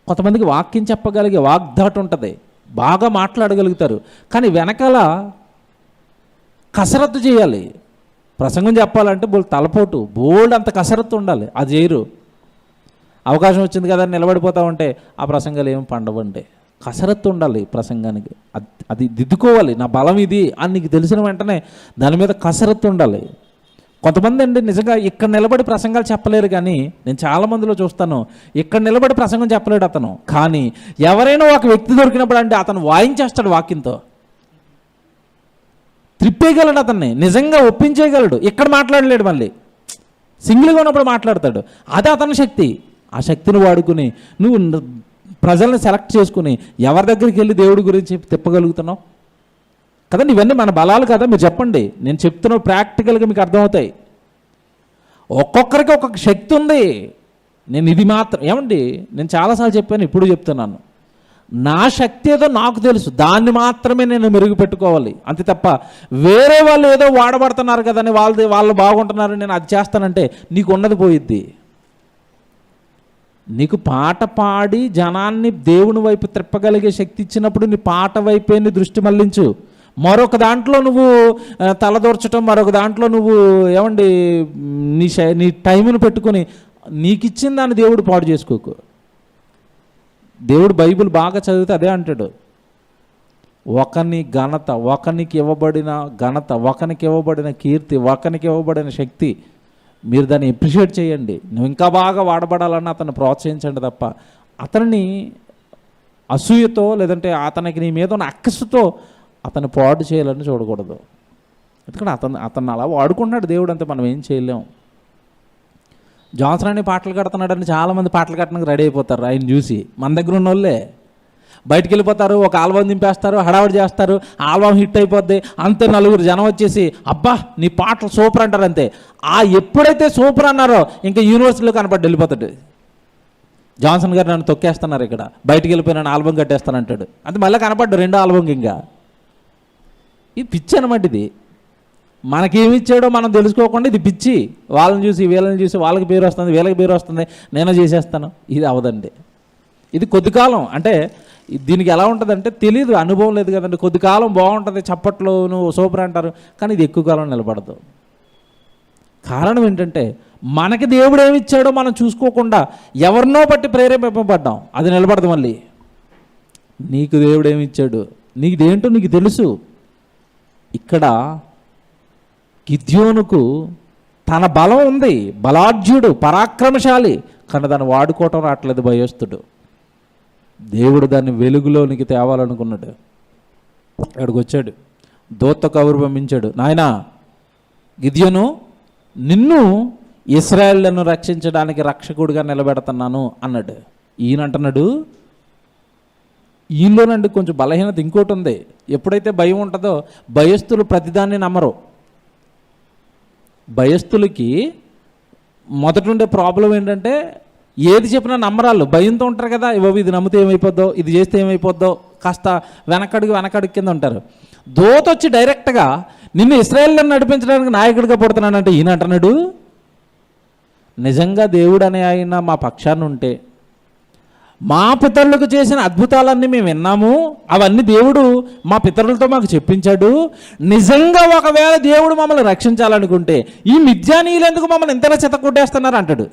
కొంతమందికి వాక్యం చెప్పగలిగే వాగ్దాటు ఉంటుంది, బాగా మాట్లాడగలుగుతారు, కానీ వెనకాల కసరత్తు చేయాలి. ప్రసంగం చెప్పాలంటే తలపోటు బోల్డ్ అంత కసరత్తు ఉండాలి, అది చేయరు. అవకాశం వచ్చింది కదా నిలబడిపోతూ ఉంటే ఆ ప్రసంగాలు ఏమి పండవండి. కసరత్తు ఉండాలి ప్రసంగానికి, అది దిద్దుకోవాలి. నా బలం ఇది అని నీకు తెలిసిన వెంటనే దాని మీద కసరత్తు ఉండాలి. కొంతమంది అండి నిజంగా ఇక్కడ నిలబడి ప్రసంగాలు చెప్పలేరు, కానీ నేను చాలామందిలో చూస్తాను ఇక్కడ నిలబడి ప్రసంగం చెప్పలేడు అతను. కానీ ఎవరైనా ఒక వ్యక్తి దొరికినప్పుడు అంటే అతను వాయించేస్తాడు, వాక్యంతో త్రిప్పేయగలడు, అతన్ని నిజంగా ఒప్పించేయగలడు. ఇక్కడ మాట్లాడలేడు, మళ్ళీ సింగిల్గా ఉన్నప్పుడు మాట్లాడతాడు. అదే అతని శక్తి. ఆ శక్తిని వాడుకుని నువ్వు ప్రజల్ని సెలెక్ట్ చేసుకుని ఎవరి దగ్గరికి వెళ్ళి దేవుడి గురించి తిప్పగలుగుతున్నావు కదండి. ఇవన్నీ మన బలాలు కదా. మీరు చెప్పండి, నేను చెప్తున్నా ప్రాక్టికల్గా మీకు అర్థమవుతాయి. ఒక్కొక్కరికి ఒక్కొక్క శక్తి ఉంది. నేను ఇది మాత్రం ఏమండి నేను చాలాసార్లు చెప్పాను, ఇప్పుడు చెప్తున్నాను, నా శక్తి ఏదో నాకు తెలుసు, దాన్ని మాత్రమే నేను మెరుగు పెట్టుకోవాలి అంతే తప్ప వేరే వాళ్ళు ఏదో వాడబడుతున్నారు కదని వాళ్ళు బాగుంటున్నారు నేను అది చేస్తానంటే నీకు ఉన్నది పోయిద్ది. నీకు పాట పాడి జనాన్ని దేవుని వైపు త్రిప్పగలిగే శక్తి ఇచ్చినప్పుడు నీ పాట వైపే నీ దృష్టి మళ్లించు. మరొక దాంట్లో నువ్వు తలదూర్చడం, మరొక దాంట్లో నువ్వు ఏమండి నీ టైంను పెట్టుకొని నీకు ఇచ్చిన దాన్ని దేవుడు పాడు చేసుకోకు. దేవుడు బైబిల్ బాగా చదివితే అదే అంటాడు, ఒకని ఘనత, ఒకనికి ఇవ్వబడిన ఘనత, ఒకనికి ఇవ్వబడిన కీర్తి, ఒకనికి ఇవ్వబడిన శక్తి, మీరు దాన్ని అప్రిషియేట్ చేయండి. నువ్వు ఇంకా బాగా వాడబడాలని అతన్ని ప్రోత్సహించండి తప్ప అతన్ని అసూయతో లేదంటే అతనికి నీ మీద ఉన్న అక్కసుతో అతను పాడు చేయాలని చూడకూడదు. ఎందుకంటే అతను అలా వాడుకున్నాడు దేవుడు, అంతే, మనం ఏం చేయలేము. జాన్సన్ అని పాటలు కడుతున్నాడని చాలామంది పాటలు కట్టడానికి రెడీ అయిపోతారు ఆయన చూసి. మన దగ్గర ఉన్న వాళ్ళే బయటికి వెళ్ళిపోతారు, ఒక ఆల్బమ్ దింపేస్తారు, హడావుడి చేస్తారు, ఆల్బమ్ హిట్ అయిపోద్ది, అంతే. నలుగురు జనం వచ్చేసి అబ్బా నీ పాటలు సూపర్ అంటారు, అంతే. ఎప్పుడైతే సూపర్ అన్నారో ఇంకా యూనివర్సిటీలో కనపడి వెళ్ళిపోతాడు. జాన్సన్ గారు నన్ను తొక్కేస్తున్నారు, ఇక్కడ బయటికి వెళ్ళిపోయి నన్ను ఆల్బమ్ కట్టేస్తానంటాడు, అంతే. మళ్ళీ కనపడ్డు రెండో ఆల్బమ్కి. ఇంకా ఇది పిచ్చి అనమాట. ఇది మనకేమిచ్చాడో మనం తెలుసుకోకుండా ఇది పిచ్చి. వాళ్ళని చూసి వీళ్ళని చూసి వాళ్ళకి పేరు వస్తుంది, వీళ్ళకి పేరు వస్తుంది, నేను చేసేస్తాను. ఇది అవదండి. ఇది కొద్ది కాలం, అంటే దీనికి ఎలా ఉంటుందంటే తెలియదు, అనుభవం లేదు కదండి. కొద్ది కాలం బాగుంటుంది, చప్పట్లు నువ్వు సూపర్ అంటారు, కానీ ఇది ఎక్కువ కాలం నిలబడదు. కారణం ఏంటంటే మనకి దేవుడు ఏమి ఇచ్చాడో మనం చూసుకోకుండా ఎవరినో బట్టి ప్రేరేపింపబడ్డాం, అది నిలబడదు. మళ్ళీ నీకు దేవుడు ఏమి ఇచ్చాడు, నీకుదేంటో నీకు తెలుసు. ఇక్కడ గిద్యోనుకు తన బలం ఉంది, బలాఢ్యుడు, పరాక్రమశాలి, కానీ దాన్ని వాడుకోవటం రావట్లేదు, భయస్తుడు. దేవుడు దాన్ని వెలుగులోనికి తేవాలనుకున్నాడు. అక్కడికి వచ్చాడు, దూత కబురు పంపించాడు, నాయనా గిద్యోను, నిన్ను ఇశ్రాయేలును రక్షించడానికి రక్షకుడిగా నిలబెడుతున్నాను అన్నాడు. ఈయన అంటున్నాడు, ఈయనలోనండి కొంచెం బలహీనత ఇంకోటి ఉంది. ఎప్పుడైతే భయం ఉంటుందో భయస్థులు ప్రతిదాన్ని నమ్మరు. భయస్థులకి మొదట ఉండే ప్రాబ్లం ఏంటంటే ఏది చెప్పినా నమ్మరాళ్ళు, భయంతో ఉంటారు కదా, ఇది నమ్మితే ఏమైపోద్దో, ఇది చేస్తే ఏమైపోద్దో, కాస్త వెనకడుగు కింద ఉంటారు. దూత వచ్చి డైరెక్ట్గా నిన్ను ఇశ్రాయేలును నడిపించడానికి నాయకుడిగా పుడుతున్నానంటే ఈయన అంటున్నాడు, నిజంగా దేవుడు అనే ఆయన మా పక్షాన ఉంటే, మా పితరులకు చేసిన అద్భుతాలన్నీ మేము విన్నాము, అవన్నీ దేవుడు మా పితరులతో మాకు చెప్పించాడు. నిజంగా ఒకవేళ దేవుడు మమ్మల్ని రక్షించాలనుకుంటే ఈ మిద్యానీయులు ఎందుకు మమ్మల్ని ఇంతలా చెత్తకొట్టేస్తున్నారు అంటాడు.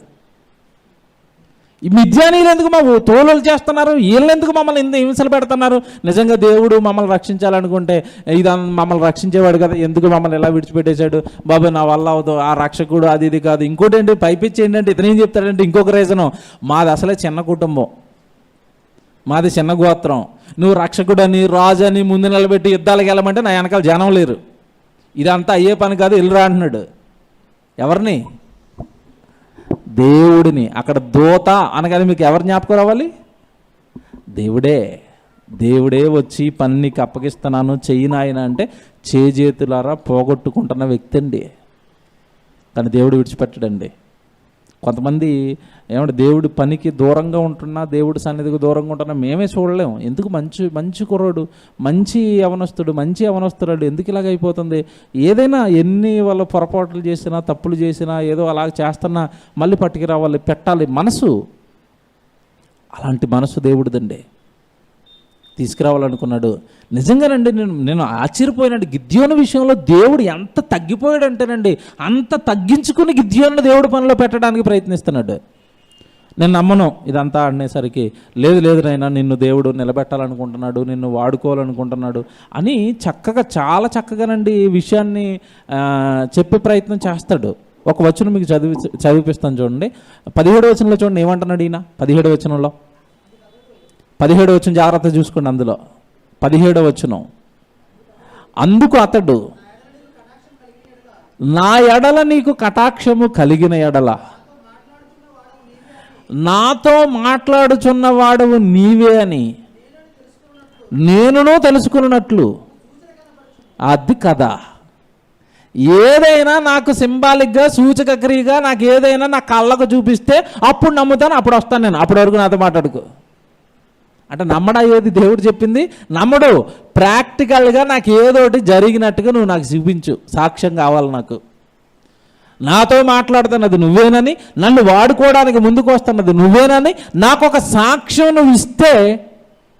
ఈ మిద్యానీయులు ఎందుకు మా తోలులు చేస్తున్నారు, వీళ్ళు ఎందుకు మమ్మల్ని ఇంత హింసలు పెడుతున్నారు, నిజంగా దేవుడు మమ్మల్ని రక్షించాలనుకుంటే మమ్మల్ని రక్షించేవాడు కదా, ఎందుకు మమ్మల్ని ఎలా విడిచిపెట్టేశాడు, బాబు నా వల్ల అవదు, ఆ రక్షకుడు అది ఇది కాదు. ఇంకోటి ఏంటి, పైపిచ్చి ఏంటంటే ఇతనేం చెప్తాడంటే ఇంకొక రీజను, మాది అసలే చిన్న కుటుంబం, మాది చిన్న గోత్రం, నువ్వు రక్షకుడని రాజని ముందు నిలబెట్టి యుద్ధాలకు వెళ్ళమంటే నా వెనకాల జనం లేరు, ఇదంతా అయ్యే పని కాదు, వెళ్ళిరా అంటున్నాడు. ఎవరిని? దేవుడిని. అక్కడ దూత అనగానే మీకు ఎవరు జ్ఞాపకం రావాలి? దేవుడే వచ్చి పని నీకు అప్పగిస్తున్నాను చెయ్యి నాయన అంటే చేతులారా పోగొట్టుకుంటున్న వ్యక్తి అండి. కానీ దేవుడు విడిచిపెట్టడండి. కొంతమంది ఏమంటే దేవుడి పనికి దూరంగా ఉంటున్నా, దేవుడి సన్నిధికి దూరంగా ఉంటున్నా మేమే చూడలేము. ఎందుకు మంచి కుర్రోడు, మంచి యవనస్తుడు ఎందుకు ఇలాగ అయిపోతుంది? ఏదైనా ఎన్ని వాళ్ళ పొరపాట్లు చేసినా, తప్పులు చేసినా, ఏదో అలా చేస్తున్నా మళ్ళీ పట్టుకు రావాలి, పెట్టాలి మనసు. అలాంటి మనసు దేవుడిదండి, తీసుకురావాలనుకున్నాడు. నిజంగానండి నేను ఆశ్చర్యపోయినండి. గిద్యోను విషయంలో దేవుడు ఎంత తగ్గిపోయాడంటేనండి, అంత తగ్గించుకుని గిద్యోను దేవుడి పనిలో పెట్టడానికి ప్రయత్నిస్తున్నాడు. నేను నమ్మను ఇదంతా అనేసరికి, లేదు నాయనా నిన్ను దేవుడు నిలబెట్టాలనుకుంటున్నాడు, నిన్ను వాడుకోవాలనుకుంటున్నాడు అని చాలా చక్కగానండి ఈ విషయాన్ని చెప్పే ప్రయత్నం చేస్తాడు. ఒక వచనం మీకు చదివిపిస్తాను చూడండి. 17వ వచనంలో చూడండి ఏమంటున్నాడు ఈయన. 17వ వచనంలో 17వ వచనం జాగ్రత్త చూసుకోండి. అందులో 17వ వచనం, అందుకు అతడు నా ఎడల నీకు కటాక్షము కలిగిన ఎడల నాతో మాట్లాడుచున్నవాడవు నీవే అని నేనును తెలుసుకున్నట్లు. అది కదా, ఏదైనా నాకు సింబాలిక్గా సూచక క్రియగా నాకు ఏదైనా నా కళ్ళకు చూపిస్తే అప్పుడు నమ్ముతాను, అప్పుడు వస్తాను నేను. అప్పటి వరకు నాతో మాట్లాడుకో అంటే నమ్మడా? ఏది దేవుడు చెప్పింది నమ్మడు. ప్రాక్టికల్గా నాకు ఏదోటి జరిగినట్టుగా నువ్వు నాకు చూపించు, సాక్ష్యం కావాలి నాకు. నాతో మాట్లాడుతున్నది నువ్వేనని, నన్ను వాడుకోవడానికి ముందుకు వస్తున్నది నువ్వేనని నాకు ఒక సాక్ష్యం నువ్వు ఇస్తే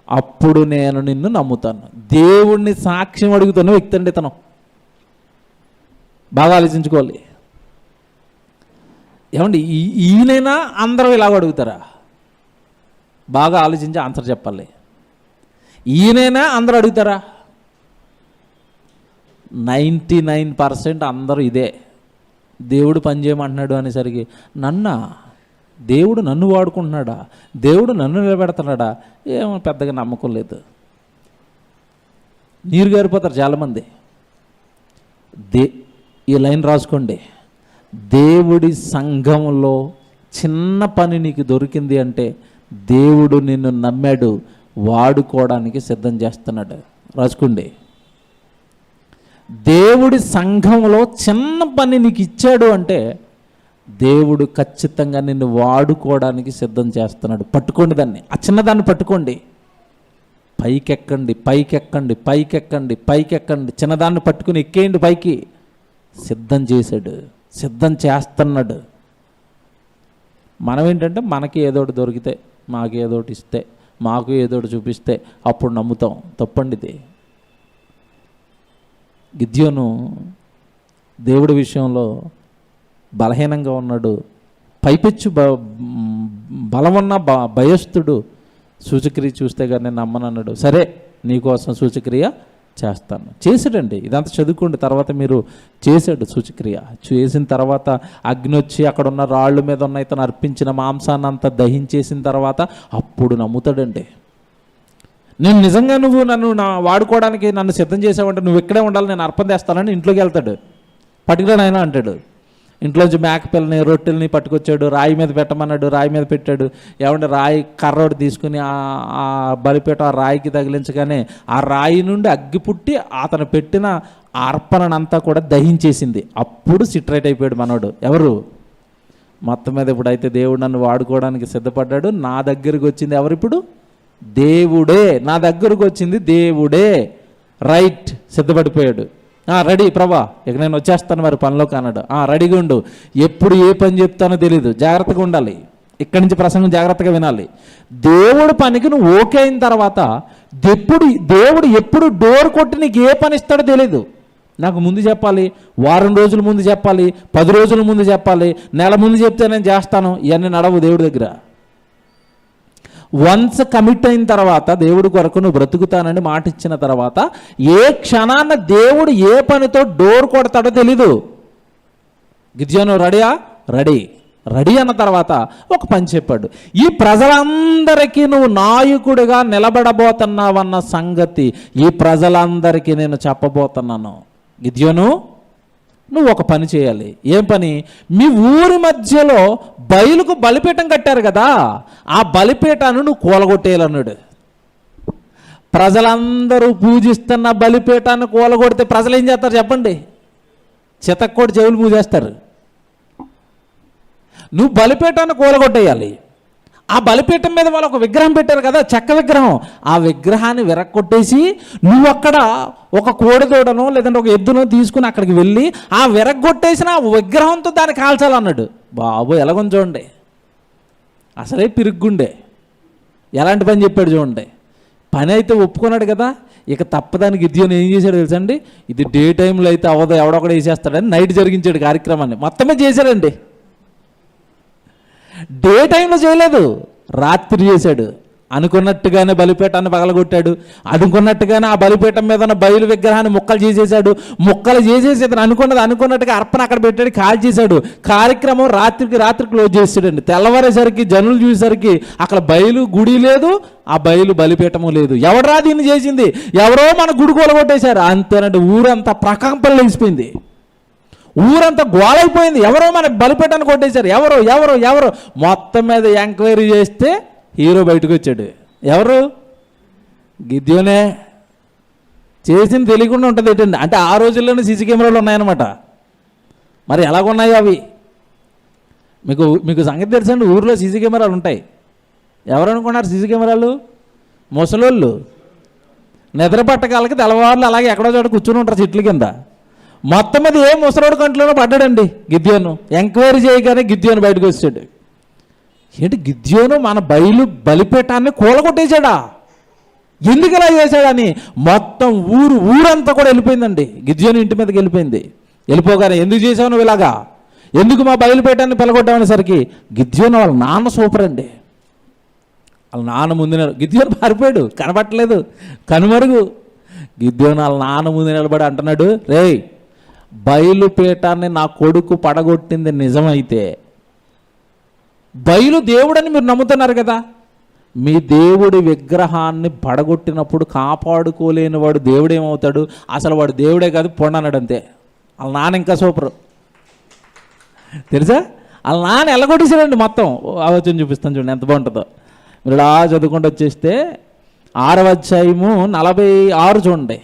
అప్పుడు నేను నిన్ను నమ్ముతాను. దేవుణ్ణి సాక్ష్యం అడుగుతున్న వ్యక్తి అండి ఇతను. బాగా ఆలోచించుకోవాలి. ఏమండి ఈయనైనా అందరూ ఇలాగ అడుగుతారా? బాగా ఆలోచించి ఆన్సర్ చెప్పాలి. ఈయనైనా అందరూ అడుగుతారా? 99% అందరూ ఇదే. దేవుడు పని చేయమంటున్నాడు అనేసరికి దేవుడు నన్ను వాడుకుంటున్నాడా, దేవుడు నన్ను నిలబెడుతున్నాడా, ఏమో పెద్దగా నమ్మకం లేదు. నీరు గారిపోతారు చాలామంది. ఈ లైన్ రాసుకోండి. దేవుడి సంఘంలో చిన్న పని నీకు దొరికింది అంటే దేవుడు నిన్ను నమ్మాడు, వాడుకోవడానికి సిద్ధం చేస్తున్నాడు. రాసుకోండి. దేవుడి సంఘంలో చిన్న పని నీకు ఇచ్చాడు అంటే దేవుడు ఖచ్చితంగా నిన్ను వాడుకోవడానికి సిద్ధం చేస్తున్నాడు. పట్టుకోండి దాన్ని, ఆ చిన్నదాన్ని పట్టుకోండి. పైకెక్కండి. చిన్నదాన్ని పట్టుకుని ఎక్కేయండి పైకి. సిద్ధం చేశాడు, సిద్ధం చేస్తున్నాడు. మనం ఏంటంటే మనకి ఏదోటి దొరికితే, మాకు ఏదోటి ఇస్తే, మాకు ఏదోటి చూపిస్తే అప్పుడు నమ్ముతాం. తప్పండిది. గిద్యోను దేవుడి విషయంలో బలహీనంగా ఉన్నాడు. పైపెచ్చు బలమున్న భయస్థుడు. సూచక్రియ చూస్తే కానీ నేను నమ్మనన్నాడు. సరే నీకోసం సూచక్రియ చేస్తాను. చేసాడండి. ఇదంతా చదువుకోండి, తర్వాత మీరు. చేశాడు సూచక్రియ. చేసిన తర్వాత అగ్ని వచ్చి అక్కడ ఉన్న రాళ్ళ మీద ఉన్న ఇతను అర్పించిన మాంసాన్ని అంతా దహించేసిన తర్వాత అప్పుడు నమ్ముతాడండి. నేను నిజంగా నువ్వు నన్ను వాడుకోవడానికి నన్ను సిద్ధం చేసావంటే నువ్వు ఇక్కడే ఉండాలి, నేను అర్పణ చేస్తానని ఇంట్లోకి వెళ్తాడు. పట్టుకురా నాయనా అంటాడు. ఇంట్లోంచి మేకపిల్లని రొట్టెల్ని పట్టుకొచ్చాడు. రాయి మీద పెట్టమన్నాడు, రాయి మీద పెట్టాడు. ఏమంటే రాయి కర్రోడు తీసుకుని ఆ బలిపేట ఆ రాయికి తగిలించగానే ఆ రాయి నుండి అగ్గి పుట్టి అతను పెట్టిన అర్పణనంతా కూడా దహించేసింది. అప్పుడు సిట్రైట్ అయిపోయాడు మనోడు. ఎవరు? మొత్తం మీద ఇప్పుడైతే దేవుడు నన్ను వాడుకోవడానికి సిద్ధపడ్డాడు. నా దగ్గరికి వచ్చింది ఎవరిప్పుడు? దేవుడే. నా దగ్గరకు వచ్చింది దేవుడే. రైట్, సిద్ధపడిపోయాడు. రెడీ ప్రభా, ఇక నేను వచ్చేస్తాను మరి పనిలోకి అన్నాడు. రెడీగా ఉండు, ఎప్పుడు ఏ పని చెప్తానో తెలీదు, జాగ్రత్తగా ఉండాలి, ఇక్కడి నుంచి ప్రసంగం జాగ్రత్తగా వినాలి. దేవుడు పనికి నువ్వు ఓకే అయిన తర్వాత దేవుడు ఎప్పుడు డోర్ కొట్టి నీకు ఏ పని ఇస్తాడో తెలీదు. నాకు ముందు చెప్పాలి, వారం రోజుల ముందు చెప్పాలి, 10 రోజుల ముందు చెప్పాలి, నెల ముందు చెప్తే నేను చేస్తాను. ఇవన్నీ నడవు దేవుడి దగ్గర. వన్స్ కమిట్ అయిన తర్వాత దేవుడి కొరకు నువ్వు బ్రతుకుతానని మాట ఇచ్చిన తర్వాత ఏ క్షణాన్న దేవుడు ఏ పనితో డోర్ కొడతాడో తెలీదు. గిద్యోను రెడీయా? రెడీ అన్న తర్వాత ఒక పని చెప్పాడు. ఈ ప్రజలందరికీ నువ్వు నాయకుడిగా నిలబడబోతున్నావన్న సంగతి ఈ ప్రజలందరికీ నేను చెప్పబోతున్నాను. గిద్యోను, నువ్వు ఒక పని చేయాలి. ఏం పని? మీ ఊరి మధ్యలో బయలుకు బలిపీఠం కట్టారు కదా, ఆ బలిపీఠాన్ని నువ్వు కూలగొట్టేయాలన్నాడు. ప్రజలందరూ పూజిస్తున్న బలిపీఠాన్ని కూలగొడితే ప్రజలు ఏం చేస్తారు చెప్పండి? చితక్కోటి చెవులు పూజేస్తారు. నువ్వు బలిపీఠాన్ని కూలగొట్టేయాలి. ఆ బలిపీఠం మీద వాళ్ళు ఒక విగ్రహం పెట్టారు కదా, చెక్క విగ్రహం. ఆ విగ్రహాన్ని విరక్కొట్టేసి నువ్వు అక్కడ ఒక కోడిదూడనో లేదంటే ఒక ఎద్దునో తీసుకుని అక్కడికి వెళ్ళి ఆ విరగొట్టేసిన ఆ విగ్రహంతో దాన్ని కాల్చాలన్నాడు. బాబు ఎలాగొని చూడండి, అసలే పిరుగ్గుండే. ఎలాంటి పని చెప్పాడు చూడండి. పని అయితే ఒప్పుకున్నాడు కదా, ఇక తప్పదానికి గిద్యోను ఏం చేశాడు తెలుసండి? ఇది డే టైంలో అయితే అవదో ఎవడొకడు వేసేస్తాడని నైట్ జరిగించాడు కార్యక్రమాన్ని. మొత్తమే చేశాడండి. డే టైంలో చేయలేదు, రాత్రి చేశాడు. అనుకున్నట్టుగానే బలిపీఠాన్ని పగలగొట్టాడు. అనుకున్నట్టుగానే ఆ బలిపీఠం మీద ఉన్న బయలు విగ్రహాన్ని ముక్కలు చేసేసి అనుకున్నట్టుగా అర్పణ అక్కడ పెట్టాడు, కాల్ చేశాడు. కార్యక్రమం రాత్రికి క్లోజ్ చేసాడండి. తెల్లవారేసరికి జనులు చూసేసరికి అక్కడ బయలు గుడి లేదు, ఆ బయలు బలిపీఠము లేదు. ఎవడరా దీన్ని చేసింది? ఎవరో మన గుడి కూలగొట్టేశారు. అంతేనండి, ఊరంతా ప్రకంపనలు లేచిపోయింది, ఊరంతా గోలైపోయింది. ఎవరో మన బలిపీఠాన్ని కొట్టేశారు, ఎవరో మొత్తం మీద ఎంక్వైరీ చేస్తే హీరో బయటకు వచ్చాడు. ఎవరు? గిద్యోనే. చేసింది తెలియకుండా ఉంటుంది ఏంటండి? అంటే ఆ రోజుల్లోనే సీసీ కెమెరాలు ఉన్నాయన్నమాట. మరి ఎలాగున్నాయో అవి మీకు సంగతి తెలుసండి. ఊర్లో సీసీ కెమెరాలు ఉంటాయి. ఎవరు అనుకున్నారు సీసీ కెమెరాలు? ముసలోళ్ళు నిద్ర పట్టకాలకి తెల్లవారులు అలాగే ఎక్కడో చోట కూర్చుని ఉంటారు చెట్ల కింద. మొత్తం మీద ఏ ముసలోడు కంట్లోనో పడ్డాడండి గిద్యోను. ఎంక్వైరీ చేయగానే గిద్యోను బయటకు వచ్చాడు. ఏంటి గిద్యోను మన బలిపీఠాన్ని కూలగొట్టేశాడా? ఎందుకు ఇలా చేశాడని మొత్తం ఊరంతా కూడా వెళ్ళిపోయిందండి. గిద్యోను ఇంటి మీదకి వెళ్ళిపోగానే ఎందుకు చేసావు నువ్వు ఇలాగా, ఎందుకు మా బలిపీఠాన్ని పిలగొట్టామనేసరికి గిద్యోను వాళ్ళ నాన్న సూపర్ అండి. వాళ్ళ నాన్న ముందు గిద్యోను పారిపోయాడు, కనబట్టలేదు, కనుమరుగు. గిద్యోను వాళ్ళ నాన్న ముందు నిలబడి అంటున్నాడు, రేయ్, బయలుపీఠాన్ని నా కొడుకు పడగొట్టింది నిజమైతే, బయలు దేవుడని మీరు నమ్ముతున్నారు కదా, మీ దేవుడి విగ్రహాన్ని పడగొట్టినప్పుడు కాపాడుకోలేని వాడు దేవుడు ఏమవుతాడు? అసలు వాడు దేవుడే కాదు, పొండన్నాడు అంతే. వాళ్ళ నాన్న ఇంకా సూపర్ తెలుసా? వాళ్ళ నాన్న ఎల్లగొట్టేసాడండి మొత్తం. ఆలోచన చూపిస్తాను చూడండి ఎంత బాగుంటుందో. మీరు ఇలా చదువుకుంటూ వచ్చేస్తే 6వ అధ్యాయము 46 చూడండి.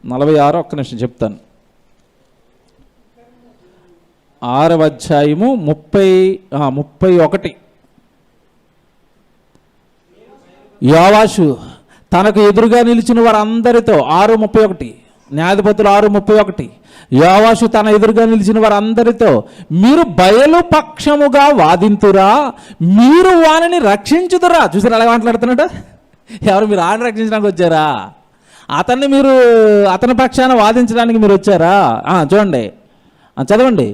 46 ఒక్క నిమిషం చెప్తాను. 6వ అధ్యాయము 31. యోవాషు తనకు ఎదురుగా నిలిచిన వారందరితో 6:31, న్యాయాధిపతులు 6:31. యోవాషు తన ఎదురుగా నిలిచిన వారందరితో, మీరు బయలు పక్షముగా వాదింతురా, మీరు వానిని రక్షించుదురా. చూసారు ఎలా మాట్లాడుతున్నాడు? ఎవరు? మీరు ఆయన రక్షించడానికి వచ్చారా? అతని పక్షాన వాదించడానికి మీరు వచ్చారా? చూడండి, చదవండి.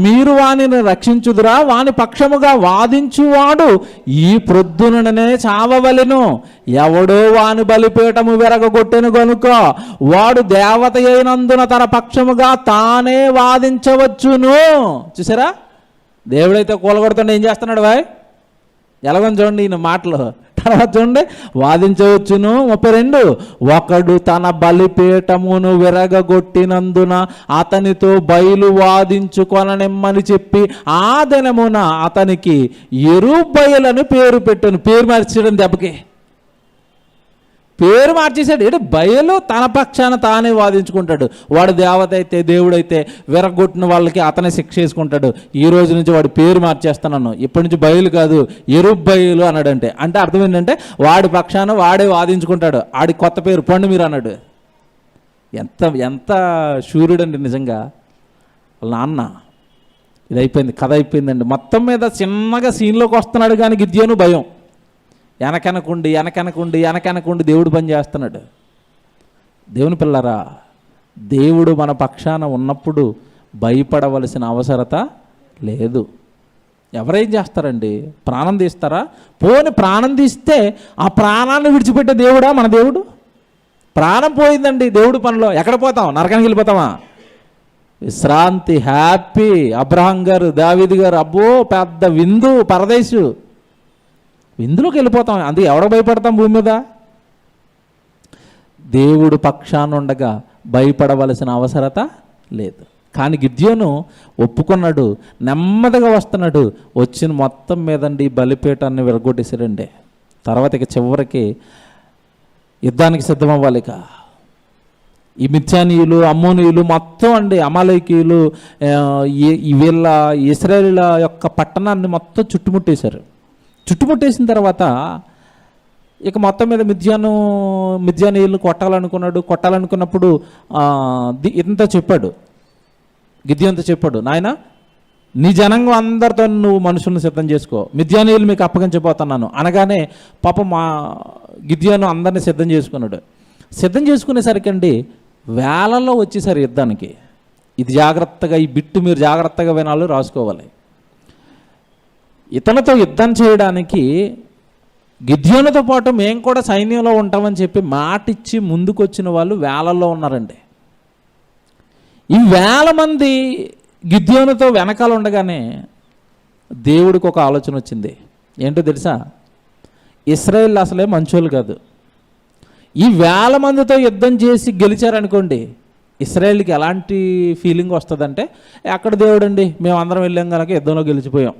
మీరు వానిని రక్షించుదురా, వాని పక్షముగా వాదించువాడు ఈ ప్రొద్దుననే చావవలెను. ఎవడో వాని బలిపీఠము విరగొట్టెను గనుక వాడు దేవత అయినందున తన పక్షముగా తానే వాదించవచ్చును. చూసారా? దేవుడైతే కూలగొడుతుండే ఏం చేస్తున్నాడు బాయ్? ఎలాగని చూడండి ఈయన మాటలు. తర్వాత చూడండి, వాదించవచ్చును. 32, ఒకడు తన బలిపీఠమును విరగొట్టినందున అతనితో బయలు వాదించుకొననిమ్మని చెప్పి ఆ దినమున అతనికి ఎరుబయలని పేరు పెట్టాను. పేరు మార్చడం దెబ్బకి పేరు మార్చేశాడు. ఏంటి బయలు తన పక్షాన తానే వాదించుకుంటాడు. వాడు దేవత అయితే దేవుడైతే విరగొట్టిన వాళ్ళకి అతనే శిక్ష వేసుకుంటాడు. ఈ రోజు నుంచి వాడి పేరు మార్చేస్తున్నాను, ఇప్పటి నుంచి బయలు కాదు ఎరుబ్ బయలు అన్నాడంటే. అంటే అర్థం ఏంటంటే వాడి పక్షాన వాడే వాదించుకుంటాడు. ఆడి కొత్త పేరు పండు మీరు అన్నాడు. ఎంత ఎంత శూరుడండి నిజంగా వాళ్ళ నాన్న. ఇది అయిపోయింది, కథ అయిపోయిందండి. మొత్తం మీద చిన్నగా సీన్లోకి వస్తున్నాడు కానీ గిద్యోను భయం. వెనకనకుండి దేవుడు పని చేస్తున్నాడు. దేవుని పిల్లరా, దేవుడు మన పక్షాన ఉన్నప్పుడు భయపడవలసిన అవసరత లేదు. ఎవరేం చేస్తారండి? ప్రాణం తీస్తారా? పోని ప్రాణం తీస్తే ఆ ప్రాణాన్ని విడిచిపెట్టే దేవుడా మన దేవుడు? ప్రాణం పోయిందండి దేవుడు పనిలో, ఎక్కడ పోతాం? నరకానికి వెళ్ళిపోతామా? విశ్రాంతి, హ్యాపీ. అబ్రహాం గారు, దావీదు గారు, అబ్బో పెద్ద విందు, పరదేశు, విందులోకి వెళ్ళిపోతాం. అందుకే ఎవడో భయపడతాం భూమి మీద? దేవుడు పక్షాన ఉండగా భయపడవలసిన అవసరత లేదు. కానీ గిద్యోను ఒప్పుకున్నాడు, నెమ్మదిగా వస్తున్నాడు. వచ్చిన మొత్తం మీదండి బలిపీఠాన్ని విరగొట్టేసాడండి. తర్వాత ఇక చివరికి యుద్ధానికి సిద్ధమవ్వాలి. ఇక ఈ మిద్యానీయులు, అమ్మోనీయులు మొత్తం అండి, అమాలేకీయులు వీళ్ళ ఇశ్రాయేలీయుల యొక్క పట్టణాన్ని మొత్తం చుట్టుముట్టేశారు. చుట్టుముట్టేసిన తర్వాత ఇక మొత్తం మీద మిద్యానీయులు కొట్టాలనుకున్నప్పుడు ఇంత చెప్పాడు, గిద్యోనుతో చెప్పాడు, నాయన నీ జనంగా అందరితో నువ్వు మనుషులను సిద్ధం చేసుకో, మిద్యానీయులు మీకు అప్పగించబోతున్నాను అనగానే పాపం మా గిద్యోను అందరినీ సిద్ధం చేసుకున్నాడు. సిద్ధం చేసుకునేసరికండి వేలలో వచ్చేసారు యుద్ధానికి. ఇది జాగ్రత్తగా, ఈ బిట్టు మీరు జాగ్రత్తగా వినాలి, రాసుకోవాలి. ఇతనితో యుద్ధం చేయడానికి గిద్యోనుతో పాటు మేము కూడా సైన్యంలో ఉంటామని చెప్పి మాటిచ్చి ముందుకొచ్చిన వాళ్ళు వేలల్లో ఉన్నారండి. ఈ 1000 మంది గిద్యోనుతో వెనకాల ఉండగానే దేవుడికి ఒక ఆలోచన వచ్చింది. ఏంటో తెలుసా? ఇశ్రాయేల్ అసలే మంచోళ్ళు కాదు. ఈ 1000 మందితో యుద్ధం చేసి గెలిచారనుకోండి, ఇశ్రాయేల్కి ఎలాంటి ఫీలింగ్ వస్తుందంటే, అక్కడ దేవుడు అండి మేము అందరం వెళ్ళాం కనుక యుద్ధంలో గెలిచిపోయాం.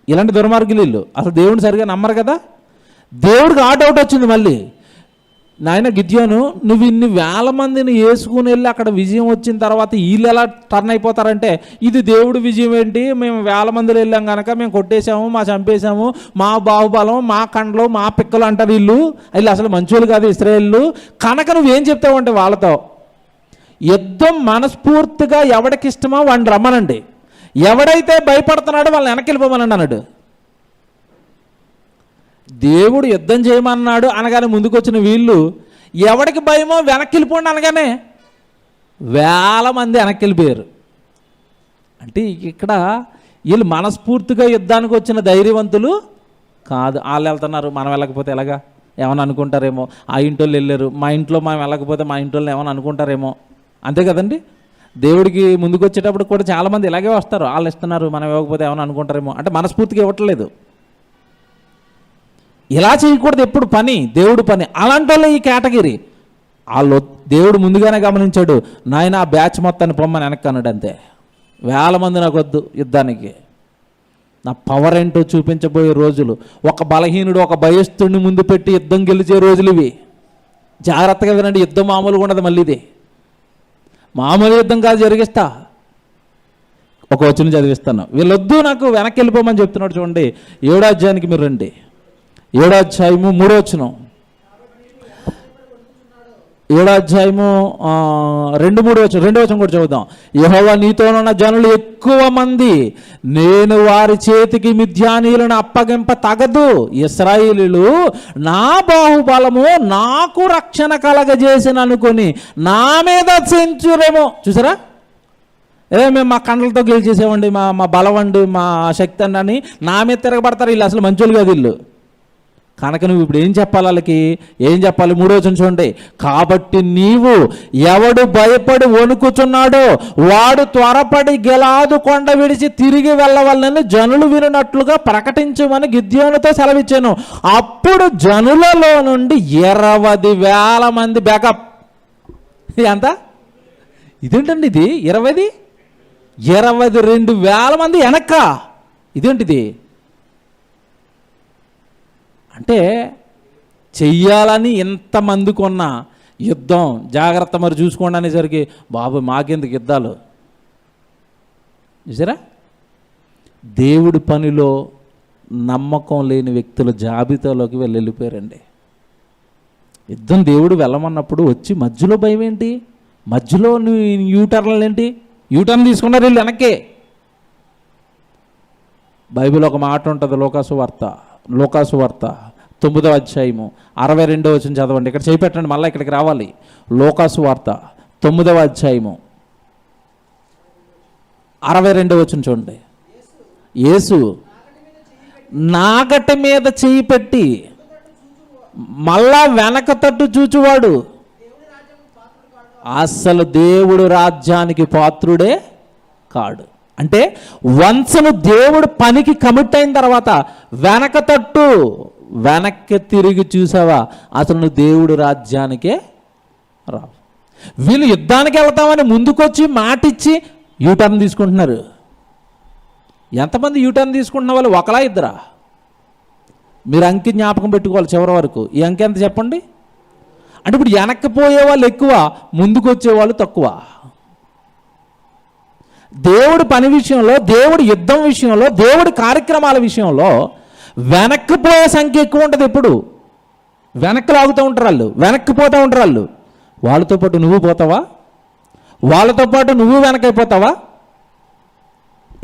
ఇలాంటి దుర్మార్గులు వీళ్ళు అసలు దేవుడిని సరిగా నమ్మరు కదా. దేవుడికి ఆ డౌట్ వచ్చింది మళ్ళీ, నాయన గిద్యోను నువ్వు ఇన్ని 1000 మందిని వేసుకుని వెళ్ళి అక్కడ విజయం వచ్చిన తర్వాత వీళ్ళు ఎలా టర్న్ అయిపోతారంటే, ఇది దేవుడి విజయం ఏంటి, మేము 1000 మందిలో వెళ్ళాం కనుక మేము కొట్టేశాము, చంపేశాము, మా బాహుబలం, మా కండ్లు, మా పిక్కలు అంటారు వీళ్ళు అసలు మంచోళ్ళు కాదు ఇశ్రాయేలు కనుక నువ్వేం చెప్తావంటే వాళ్ళతో యుద్ధం మనస్ఫూర్తిగా ఎవడికి ఇష్టమో వాడిని రమ్మనండి, ఎవడైతే భయపడుతున్నాడో వాళ్ళని వెనక్కి వెళ్ళిపోమనండి అన్నాడు. దేవుడు యుద్ధం చేయమన్నాడు అనగానే ముందుకొచ్చిన వీళ్ళు ఎవడికి భయమో వెనక్కి వెళ్ళిపోండి అనగానే 1000 మంది వెనక్కి వెళ్ళిపోయారు. అంటే ఇక్కడ వీళ్ళు మనస్ఫూర్తిగా యుద్ధానికి వచ్చిన ధైర్యవంతులు కాదు. వాళ్ళు వెళ్తున్నారు, మనం వెళ్ళకపోతే ఎలాగా, ఏమని అనుకుంటారేమో, ఆ ఇంటోళ్ళు వెళ్ళారు, మా ఇంట్లో మనం వెళ్ళకపోతే మా ఇంటోళ్ళని ఏమని అనుకుంటారేమో, అంతే కదండి. దేవుడికి ముందుకు వచ్చేటప్పుడు కూడా చాలామంది ఇలాగే వస్తారు, వాళ్ళు ఇస్తున్నారు మనం ఇవ్వకపోతే ఏమని అనుకుంటారేమో, అంటే మనస్ఫూర్తిగా ఇవ్వట్లేదు. ఇలా చేయకూడదు ఎప్పుడు పని, దేవుడు పని. అలాంటి వాళ్ళు ఈ కేటగిరీ. వాళ్ళు దేవుడు ముందుగానే గమనించాడు, నాయన ఆ బ్యాచ్ మొత్తాన్ని పొమ్మని వెనక్కి అన్నాడు. అంతే, 1000 మంది నాకు వద్దు, యుద్ధానికి నా పవర్ ఏంటో చూపించబోయే రోజులు. ఒక బలహీనుడు ఒక భయస్థుడిని ముందు పెట్టి యుద్ధం గెలిచే రోజులు ఇవి. జాగ్రత్తగా వినండి, యుద్ధం మామూలుగా ఉండదు. మళ్ళీ ఇది మామూలు యుద్ధం కాదు, జరిగిస్తా. ఒక వచనం చదివిస్తాను, వీళ్ళొద్దు నాకు వెనక్కి వెళ్ళిపోమని చెప్తున్నాడు. చూడండి 7వ అధ్యాయానికి మీరు రండి. 7వ అధ్యాయము 3వ వచనం. 7వ అధ్యాయము 2-3 వచనం, 2వ వచనం కూడా చదువుదాం. యెహోవా నీతోనున్న జనులు ఎక్కువ మంది, నేను వారి చేతికి మిద్యానీయులను అప్పగింప తగదు. ఇశ్రాయేలీయులు నా బాహుబలము నాకు రక్షణ కలగజేసిన అనుకొని నా మీద చెంచురేమో. చూసారా, మేము మా కండ్లతో గెలిచేసామండి, మా బలం అండి, మా శక్తి అండి అని నా మీద తిరగబడతారు. వీళ్ళు అసలు మంచోళ్ళు కాదు వీళ్ళు. కనుక నువ్వు ఇప్పుడు ఏం చెప్పాలి వాళ్ళకి? ఏం చెప్పాలి? 3వ వచనం చూడండి. కాబట్టి నీవు ఎవడు భయపడి వణుకుచున్నాడో వాడు త్వరపడి గిలాదు కొండ విడిచి తిరిగి వెళ్ళవలనని జనులు వినట్లుగా ప్రకటించమని గిద్యోనుతో సెలవిచ్చాను. అప్పుడు జనులలో నుండి 20,000 మంది బ్యాకప్. ఎంత? ఇదేంటండి ఇది? 22,000 మంది వెనక్క. ఇదేంటిది అంటే చెయ్యాలని ఎంతమందికి ఉన్న యుద్ధం జాగ్రత్త మరి చూసుకోండి అనేసరికి బాబు మాకెందుకు యుద్ధాలు చూసారా. దేవుడి పనిలో నమ్మకం లేని వ్యక్తుల జాబితాలోకి వెళ్ళిపోయారండి. యుద్ధం దేవుడు వెళ్ళమన్నప్పుడు వచ్చి మధ్యలో భయం ఏంటి, మధ్యలో యూటర్న్లు ఏంటి, యూటర్న్ తీసుకున్నారు వీళ్ళు వెనక్కి. బైబిల్ ఒక మాట ఉంటుంది, లోకాసు వార్త 9వ అధ్యాయము 62వ వచనం చదవండి. ఇక్కడ చేపెట్టండి, మళ్ళీ ఇక్కడికి రావాలి. లోకాసు వార్త 9వ అధ్యాయము 62వ వచనం చూడండి. యేసు నాగటి మీద చెయ్యి పెట్టి మళ్ళా వెనక తట్టు చూచువాడు అసలు దేవుడు రాజ్యానికి పాత్రుడే కాడు. అంటే వంశను దేవుడు పనికి కమిట్ అయిన తర్వాత వెనక్కి తిరిగి చూసావా, అసలు నువ్వు దేవుడు రాజ్యానికే రావు. వీళ్ళు యుద్ధానికి వెళ్తామని ముందుకొచ్చి మాటిచ్చి యూటర్న్ తీసుకుంటున్నారు. ఎంతమంది యూటర్న్ తీసుకుంటున్న వాళ్ళు ఒకలా ఇద్దరా? మీరు అంకి జ్ఞాపకం పెట్టుకోవాలి చివరి వరకు. ఈ అంకి ఎంత చెప్పండి. అంటే ఇప్పుడు వెనక్కి పోయే వాళ్ళు ఎక్కువ, ముందుకు వచ్చేవాళ్ళు తక్కువ. దేవుడి పని విషయంలో, దేవుడి యుద్ధం విషయంలో, దేవుడి కార్యక్రమాల విషయంలో వెనక్కి పోయే సంఖ్య ఎక్కువ ఉంటుంది. ఎప్పుడు వెనక్కి లాగుతూ ఉంటారు వాళ్ళు, వెనక్కి పోతూ ఉంటారు వాళ్ళు. వాళ్ళతో పాటు నువ్వు పోతావా? వాళ్ళతో పాటు నువ్వు వెనకైపోతావా?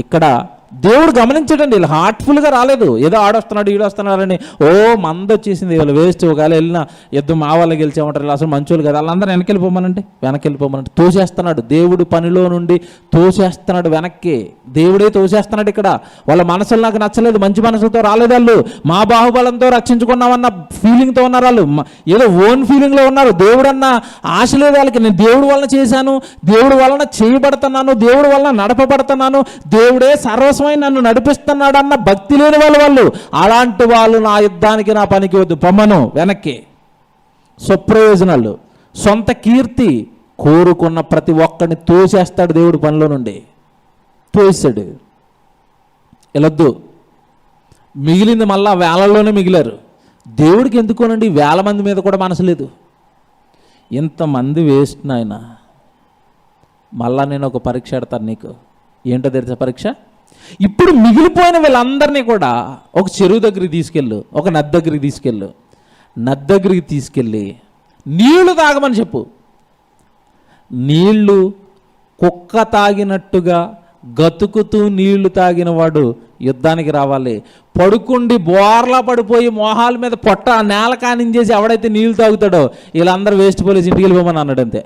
ఇక్కడ దేవుడు గమనించడండి, వీళ్ళు హార్ట్ఫుల్గా రాలేదు. ఏదో ఆడొస్తున్నాడు ఈడొస్తున్నాడని ఓ మంద వచ్చేసింది, వీళ్ళు వేస్ట్. ఒకవేళ వెళ్ళిన యుద్ధం మా వాళ్ళకి గెలిచామంటారు, అసలు మంచోళ్ళు కదా, వాళ్ళందరూ వెనకెళ్ళిపోమనంటే తోసేస్తున్నాడు. దేవుడు పనిలో నుండి తోసేస్తున్నాడు వెనక్కి. దేవుడే తోసేస్తున్నాడు ఇక్కడ. వాళ్ళ మనసులు నాకు నచ్చలేదు, మంచి మనసులతో రాలేదు వాళ్ళు. మా బాహుబలంతో రక్షించుకున్నామన్న ఫీలింగ్తో ఉన్నారు వాళ్ళు, ఏదో ఓన్ ఫీలింగ్లో ఉన్నారు. దేవుడు అన్న ఆశ లేదు వాళ్ళకి. నేను దేవుడి వలన చేశాను, దేవుడి వలన చేయబడుతున్నాను, దేవుడి వలన నడపబడుతున్నాను, దేవుడే సర్వస్వం నన్ను నడిపిస్తున్నాడు అన్న భక్తి లేని వాళ్ళు. అలాంటి వాళ్ళు నా యుద్ధానికి నా పనికి వద్దు, పొమ్మను వెనక్కి. స్వప్రయోజనాలు, సొంత కీర్తి కోరుకున్న ప్రతి ఒక్కడిని తోసేస్తాడు దేవుడు పనిలో నుండి, తోసాడు. వెళ్ళొద్దు. మిగిలింది మళ్ళా వేలల్లోనే మిగిలారు. దేవుడికి ఎందుకోనండి 1000 మంది మీద కూడా మనసు లేదు. ఇంతమంది వేస్ట్ నాయన. మళ్ళా నేను ఒక పరీక్ష పెడతాను నీకు. ఏంటో తెలుసా పరీక్ష? ఇప్పుడు మిగిలిపోయిన వీళ్ళందరినీ కూడా ఒక చెరువు దగ్గరికి తీసుకెళ్ళు, ఒక నది దగ్గరికి తీసుకెళ్ళి నీళ్లు తాగమని చెప్పు. నీళ్లు కుక్క తాగినట్టుగా గతుకుతూ నీళ్లు తాగిన వాడు యుద్ధానికి రావాలి. పడుకుండి బోర్లా పడిపోయి మోహాల మీద పొట్ట నేల కానించేసి ఎవడైతే నీళ్లు తాగుతాడో వీళ్ళందరూ వేస్ట్ పోలీసు ఇంటికి వెళ్ళిపోమని అన్నాడు అంతే.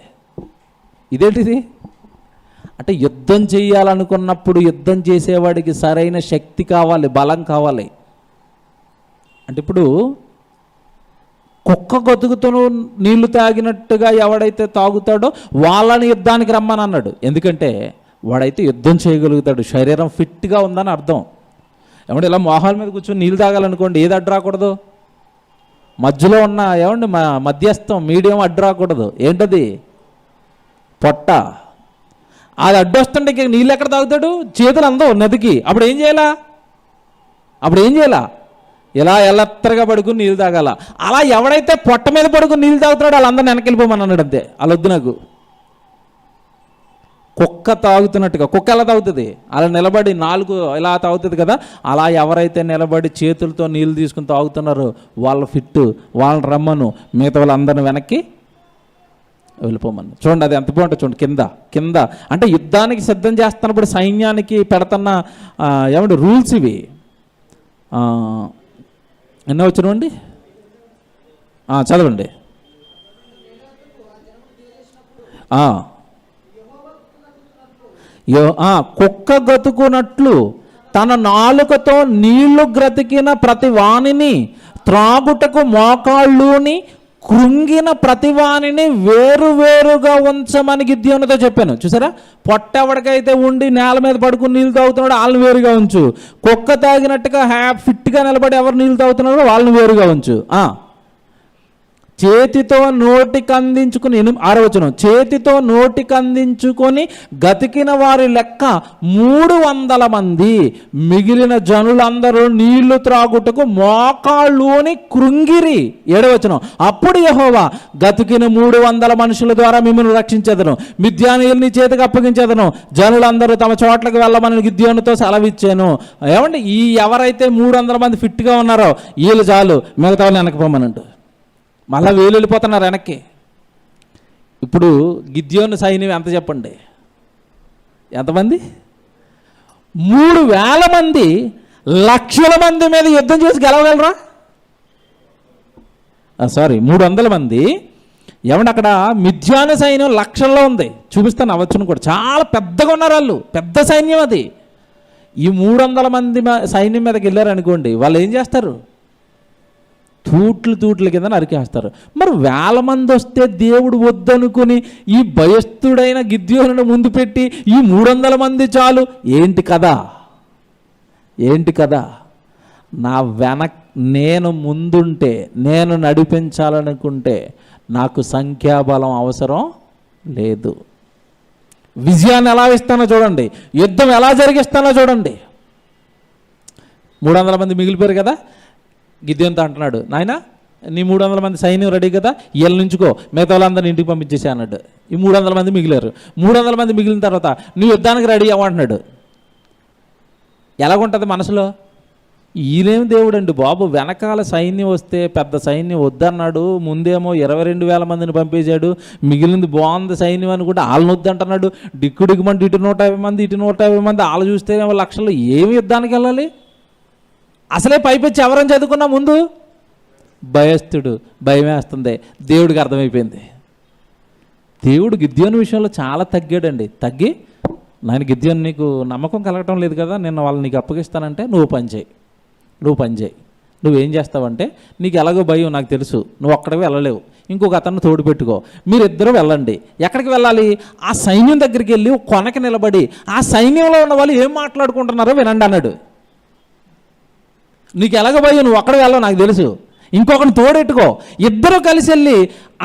ఇదేంటిది అంటే యుద్ధం చేయాలనుకున్నప్పుడు యుద్ధం చేసేవాడికి సరైన శక్తి కావాలి, బలం కావాలి. అంటే ఇప్పుడు కుక్క గతుకుతూ నీళ్లు తాగినట్టుగా ఎవడైతే తాగుతాడో వాళ్ళని యుద్ధానికి రమ్మని అన్నాడు. ఎందుకంటే వాడైతే యుద్ధం చేయగలుగుతాడు, శరీరం ఫిట్గా ఉందని అర్థం. ఏమంటే ఇలా మోహాల మీద కూర్చొని నీళ్ళు తాగాలనుకోండి, ఏది అడ్డు రాకూడదు, మధ్యలో ఉన్న ఏమండి మధ్యస్థం మీడియం అడ్డు రాకూడదు. ఏంటది? పొట్ట. అది అడ్డొస్తుంటే ఇంక నీళ్ళు ఎక్కడ తాగుతాడు? చేతులు అందవు నదికి. అప్పుడు ఏం చేయాలా? ఇలా ఎల్లత్తరగా పడుకుని నీళ్ళు తాగాల. అలా ఎవడైతే పొట్ట మీద పడుకుని నీళ్ళు తాగుతాడో వాళ్ళందరినీ వెనకెళ్ళిపోమని అన్నాడు అంతే. అలా వద్దు నాకు. కుక్క తాగుతున్నట్టుగా, కుక్క ఎలా తాగుతుంది? అలా నిలబడి నాలుగు ఇలా తాగుతుంది కదా, అలా ఎవరైతే నిలబడి చేతులతో నీళ్ళు తీసుకుని తాగుతున్నారో వాళ్ళ ఫిట్టు, వాళ్ళని రమ్మను, మిగతా వాళ్ళందరిని వెనక్కి వెళ్ళిపోమని. చూడండి అది ఎంత బాగుంటుంది చూడండి. కింద అంటే యుద్ధానికి సిద్ధం చేస్తున్నప్పుడు సైన్యానికి పెడుతున్న ఏమంటే రూల్స్ ఇవి. ఎన్నో వచ్చినండి చదవండి. కుక్క గతుకున్నట్లు తన నాలుకతో నీళ్లు గ్రతికిన ప్రతి వాణిని, త్రాగుటకు మోకాళ్ళుని కృంగిన ప్రతివానిని వేరువేరుగా ఉంచమని గిద్యోనుతో చెప్పాను. చూసారా, పొట్టెవడికైతే ఉండి నేల మీద పడుకుని నీళ్ళు తాగుతున్నాడో వాళ్ళని వేరుగా ఉంచు. కుక్క తాగినట్టుగా ఫిట్గా నిలబడి ఎవరు నీళ్ళు తాగుతున్నారో వాళ్ళని వేరుగా ఉంచు. చేతితో నోటికి అందించుకుని 6వ వచనం, చేతితో నోటికి అందించుకొని గతికిన వారి లెక్క 300 మంది. మిగిలిన జనులందరూ నీళ్లు త్రాగుటకు మోకాళ్ళుని కృంగిరి. 7వ వచనం, అప్పుడు యెహోవా, గతికిన 300 మనుషుల ద్వారా మిమ్మల్ని రక్షించెదను, మిద్యానీయుల్ని చేతికి అప్పగించెదను, జనులందరూ తమ చోట్లకు వెళ్ళమని గిద్యోనుతో సెలవిచ్చాను. ఏమంటే ఈ ఎవరైతే 300 మంది ఫిట్గా ఉన్నారో వీళ్ళు చాలు, మిగతా వాళ్ళు వెనక్కి పోమనండు. మళ్ళీ వీళ్ళు వెళ్ళిపోతున్నారు వెనక్కి. ఇప్పుడు గిద్యోను సైన్యం ఎంత చెప్పండి, ఎంతమంది? 3,000 మంది లక్షల మంది మీద యుద్ధం చేసి గెలవగలరా? 300 మంది. ఏమంటే అక్కడ మిద్యాను సైన్యం లక్షల్లో ఉంది. చూపిస్తాను అవచ్చును కూడా. చాలా పెద్దగా ఉన్నారు వాళ్ళు, పెద్ద సైన్యం అది. ఈ 300 మంది సైన్యం మీదకి వెళ్ళారు అనుకోండి, వాళ్ళు ఏం చేస్తారు? తూట్ల కింద నరికేస్తారు. మరి 1000 మంది వస్తే దేవుడు వద్దనుకుని ఈ భయస్థుడైన గిద్యోనును ముందు పెట్టి ఈ 300 మంది చాలు. ఏంటి కదా? నేను ముందుంటే, నేను నడిపించాలనుకుంటే నాకు సంఖ్యాబలం అవసరం లేదు. విజయాన్ని ఎలా ఇస్తానో చూడండి, యుద్ధం ఎలా జరిగిస్తానో చూడండి. 300 మంది మిగిలిపోయారు కదా. గిద్యోనుతో అంటున్నాడు, నాయన నీ 300 మంది సైన్యం రెడీ కదా, వీళ్ళ నుంచుకో, మిగతా వాళ్ళందరినీ ఇంటికి పంపించేసి అన్నాడు. ఈ 300 మంది మిగిలారు. 300 మంది మిగిలిన తర్వాత నీ యుద్ధానికి రెడీ అవ్వంటున్నాడు. ఎలాగుంటుంది మనసులో? ఈయనేం దేవుడు అండి బాబు, వెనకాల సైన్యం వస్తే పెద్ద సైన్యం వద్దన్నాడు, ముందేమో 22,000 మందిని పంపేశాడు, మిగిలింది బాగుంది సైన్యం అని కూడా వాళ్ళని వద్దంటున్నాడు. డిక్కుడిక్కుమంటే ఇటు 150 మంది, ఇటు 150 మంది, వాళ్ళు చూస్తేనేమో లక్షలు. ఏమి యుద్ధానికి వెళ్ళాలి? అసలే పైపెచ్చి ఎవరని చదువుకున్నా ముందు భయస్థుడు, భయం వేస్తుంది. దేవుడికి అర్థమైపోయింది. దేవుడు గిద్యోను విషయంలో చాలా తగ్గాడండి. తగ్గి, నాయన గిద్యోను నీకు నమ్మకం కలగటం లేదు కదా, నేను వాళ్ళని నీకు అప్పగిస్తానంటే నువ్వు పని చేయి. నువ్వేం చేస్తావంటే, నీకు ఎలాగో భయం నాకు తెలుసు, నువ్వు అక్కడికి వెళ్ళలేవు, ఇంకొక అతన్ని తోడు పెట్టుకో, మీరిద్దరూ వెళ్ళండి. ఎక్కడికి వెళ్ళాలి? ఆ సైన్యం దగ్గరికి వెళ్ళి కొనకి నిలబడి ఆ సైన్యంలో ఉన్న వాళ్ళు ఏం మాట్లాడుకుంటున్నారో వినండి అన్నాడు. నీకు ఎలాగ భయం, నువ్వు అక్కడికి వెళ్ళవు నాకు తెలుసు, ఇంకొకరిని తోడెట్టుకో, ఇద్దరు కలిసి వెళ్ళి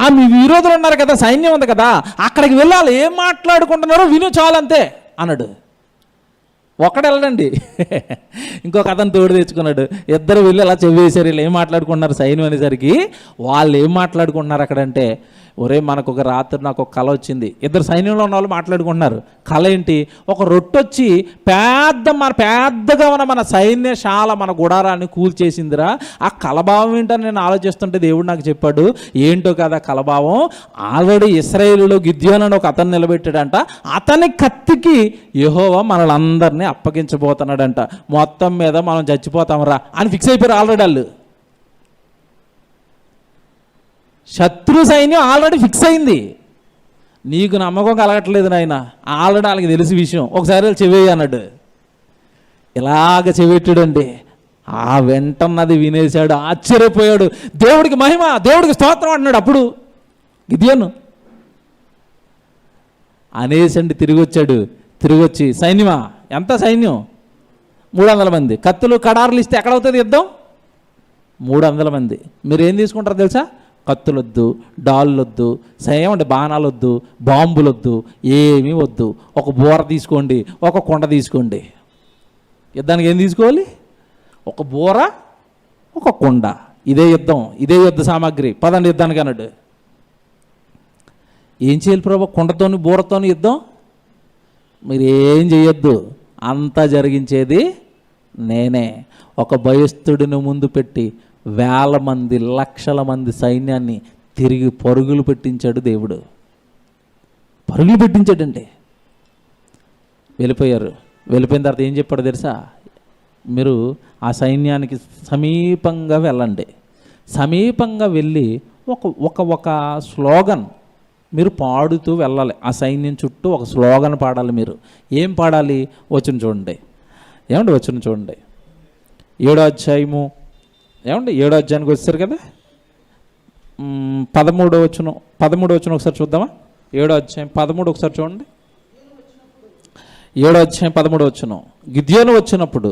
ఆ మీ విరోధులు ఉన్నారు కదా, సైన్యం ఉంది కదా, అక్కడికి వెళ్ళాలి, ఏం మాట్లాడుకుంటున్నారో విను చాలంతే అన్నాడు. ఒక్కడు వెళ్ళండి, ఇంకొక అతను తోడు తెచ్చుకున్నాడు. ఇద్దరు వెళ్ళి అలా చెవేశారు. వీళ్ళు ఏం మాట్లాడుకుంటున్నారు సైన్యం అనేసరికి, వాళ్ళు ఏం మాట్లాడుకుంటున్నారు అక్కడంటే, ఒరే మనకు ఒక రాత్రి నాకు ఒక కళ వచ్చింది. ఇద్దరు సైన్యంలో ఉన్న వాళ్ళు మాట్లాడుకుంటున్నారు. కళ ఏంటి? ఒక రొట్టొచ్చి పెద్దగా ఉన్న మన సైన్యశాల, మన గుడారాన్ని కూల్చేసిందిరా. ఆ కలభావం ఏంటని నేను ఆలోచిస్తుంటే దేవుడు నాకు చెప్పాడు. ఏంటో కదా కలభావం, ఆల్రెడీ ఇశ్రాయేలులో గిద్యోను అని ఒక అతను నిలబెట్టాడంట, అతని కత్తికి యెహోవా మనలందరినీ అప్పగించబోతున్నాడంట, మొత్తం మీద మనం చచ్చిపోతాంరా అని ఫిక్స్ అయిపోయారు ఆల్రెడీ వాళ్ళు. శత్రు సైన్యం ఆల్రెడీ ఫిక్స్ అయింది. నీకు నమ్మకం కలగట్లేదు నాయన, ఆల్రెడీ వాళ్ళకి తెలిసి విషయం. ఒకసారి చెవేయి అన్నాడు, ఇలాగ చెవెట్టాడండి. ఆ వెంటన్నది వినేశాడు, ఆశ్చర్యపోయాడు. దేవుడికి మహిమ, దేవుడికి స్తోత్రం అంటున్నాడు. అప్పుడు గిద్యోను అనేసండి తిరిగి వచ్చాడు. తిరిగి వచ్చి, సైన్యమా, ఎంత సైన్యం? 300 మంది. కత్తులు కడారులు ఇస్తే ఎక్కడవుతుంది యుద్ధం? 300 మంది. మీరు ఏం తీసుకుంటారో తెలుసా? కత్తులొద్దు, డాళ్ళొద్దు, ఏమంటే బాణాలొద్దు, బాంబులొద్దు, ఏమీ వద్దు. ఒక బోర తీసుకోండి, ఒక కొండ తీసుకోండి. యుద్ధానికి ఏం తీసుకోవాలి? ఒక బోర, ఒక కొండ. ఇదే యుద్ధం, ఇదే యుద్ధ సామాగ్రి. పదండి యుద్ధానికి అన్నాడు. ఏం చేయాలి ప్రభు? కొండతోని బోరతోని యుద్ధం? మీరు ఏం చేయొద్దు, అంతా జరిగించేది నేనే. ఒక భయస్థుడిని ముందు పెట్టి 1000 మంది, లక్షల మంది సైన్యాన్ని తిరిగి పరుగులు పెట్టించాడు దేవుడు. పరుగులు పెట్టించాడండి. వెళ్ళిపోయారు. వెళ్ళిపోయిన తర్వాత ఏం చెప్పాడు తెలుసా? మీరు ఆ సైన్యానికి సమీపంగా వెళ్ళండి. సమీపంగా వెళ్ళి ఒక స్లోగన్ మీరు పాడుతూ వెళ్ళాలి. ఆ సైన్యం చుట్టూ ఒక స్లోగన్ పాడాలి. మీరు ఏం పాడాలి? వచనం చూడండి. ఏమండి వచనం చూడండి. 7వ అధ్యాయము, ఏమండి 7వ అధ్యాయానికి వచ్చారు కదా, 13వ వచనం ఒకసారి చూద్దామా? 7వ అధ్యాయం 13 ఒకసారి చూడండి. 7వ అధ్యాయం 13వ వచనం. గిద్యోను వచ్చినప్పుడు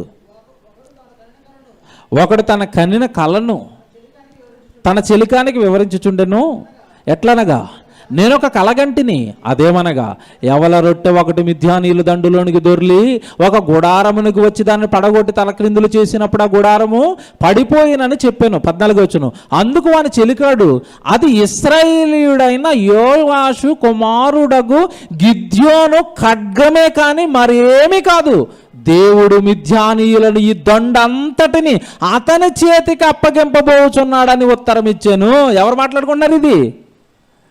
ఒకడు తన కనిన కలను తన చెలికానికి వివరించుచుండెను. ఎట్లనగా, నేను ఒక కలగంటిని, అదేమనగా ఎవల రొట్టె ఒకటి మిథ్యానీయులు దండులోనికి దొర్లి ఒక గుడారమునికి వచ్చి దాన్ని పడగొట్టి తలక్రిందులు చేసినప్పుడు ఆ గుడారము పడిపోయినని చెప్పాను. 14 వచ్చును. అందుకు వాని చెలికాడు, అది ఇశ్రాయేలీయుడైన యోవాషు కుమారుడగు గిద్యోను ఖడ్గమే కానీ మరేమీ కాదు. దేవుడు మిథ్యానీయులను ఈ దొండంతటిని అతని చేతికి అప్పగింపబోచున్నాడని ఉత్తరం ఇచ్చాను. ఎవరు మాట్లాడుకున్నారు? ఇది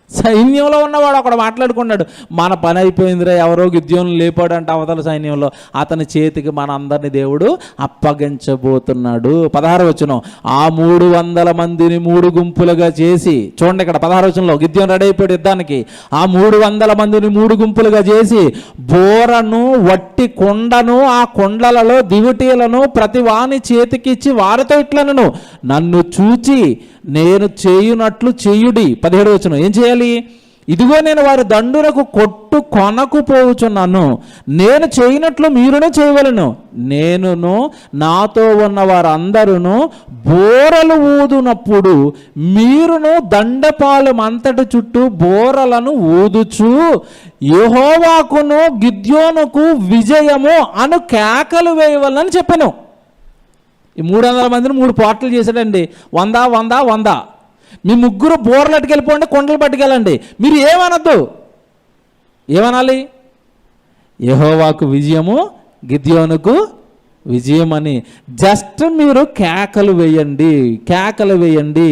సైన్యంలో ఉన్నవాడు ఒకడు మాట్లాడుకున్నాడు, మన పని అయిపోయిందిరా, ఎవరో గిద్యోను లేపాడంట అవతల సైన్యంలో, అతని చేతికి మన అందరినీ దేవుడు అప్పగించబోతున్నాడు. 16 వచనం, ఆ 300 మందిని 3 గుంపులుగా చేసి, చూడండి ఇక్కడ 16 వచనంలో గిద్యోను రెడీ అయిపోయాడు యుద్ధానికి. ఆ 300 మందిని 3 గుంపులుగా చేసి బోరను వట్టి కొండను ఆ కొండలలో దివిటీలను ప్రతి వాని చేతికిచ్చి వారితో ఇట్లనను, నన్ను చూచి నేను చేయునట్లు చేయుడి. 17 వచనం, ఏం చేయాలి? ఇదిగో నేను వారి దండులకు కొట్టు కొనకు పోవుచున్నాను, నేను చేయనట్లు మీరును చేయవలను. నేనును నాతో ఉన్న వారందరూ బోరలు ఊదునప్పుడు మీరును దండపాలెం అంతటి చుట్టూ బోరలను ఊదుచు యెహోవాకును గిద్యోనుకు విజయము అను కేకలు వేయవలని చెప్పాను. ఈ 300 మందిని 3 పార్టీలు చేశాడండి. 100 100 100. మీ ముగ్గురు బోర్లు అట్టుకెళ్ళిపోండి, కొండలు పట్టుకెళ్ళండి. మీరు ఏమనద్దు. ఏమనాలి? యెహోవాకు విజయము, గిద్యోనుకు విజయం అని జస్ట్ మీరు కేకలు వేయండి, కేకలు వేయండి.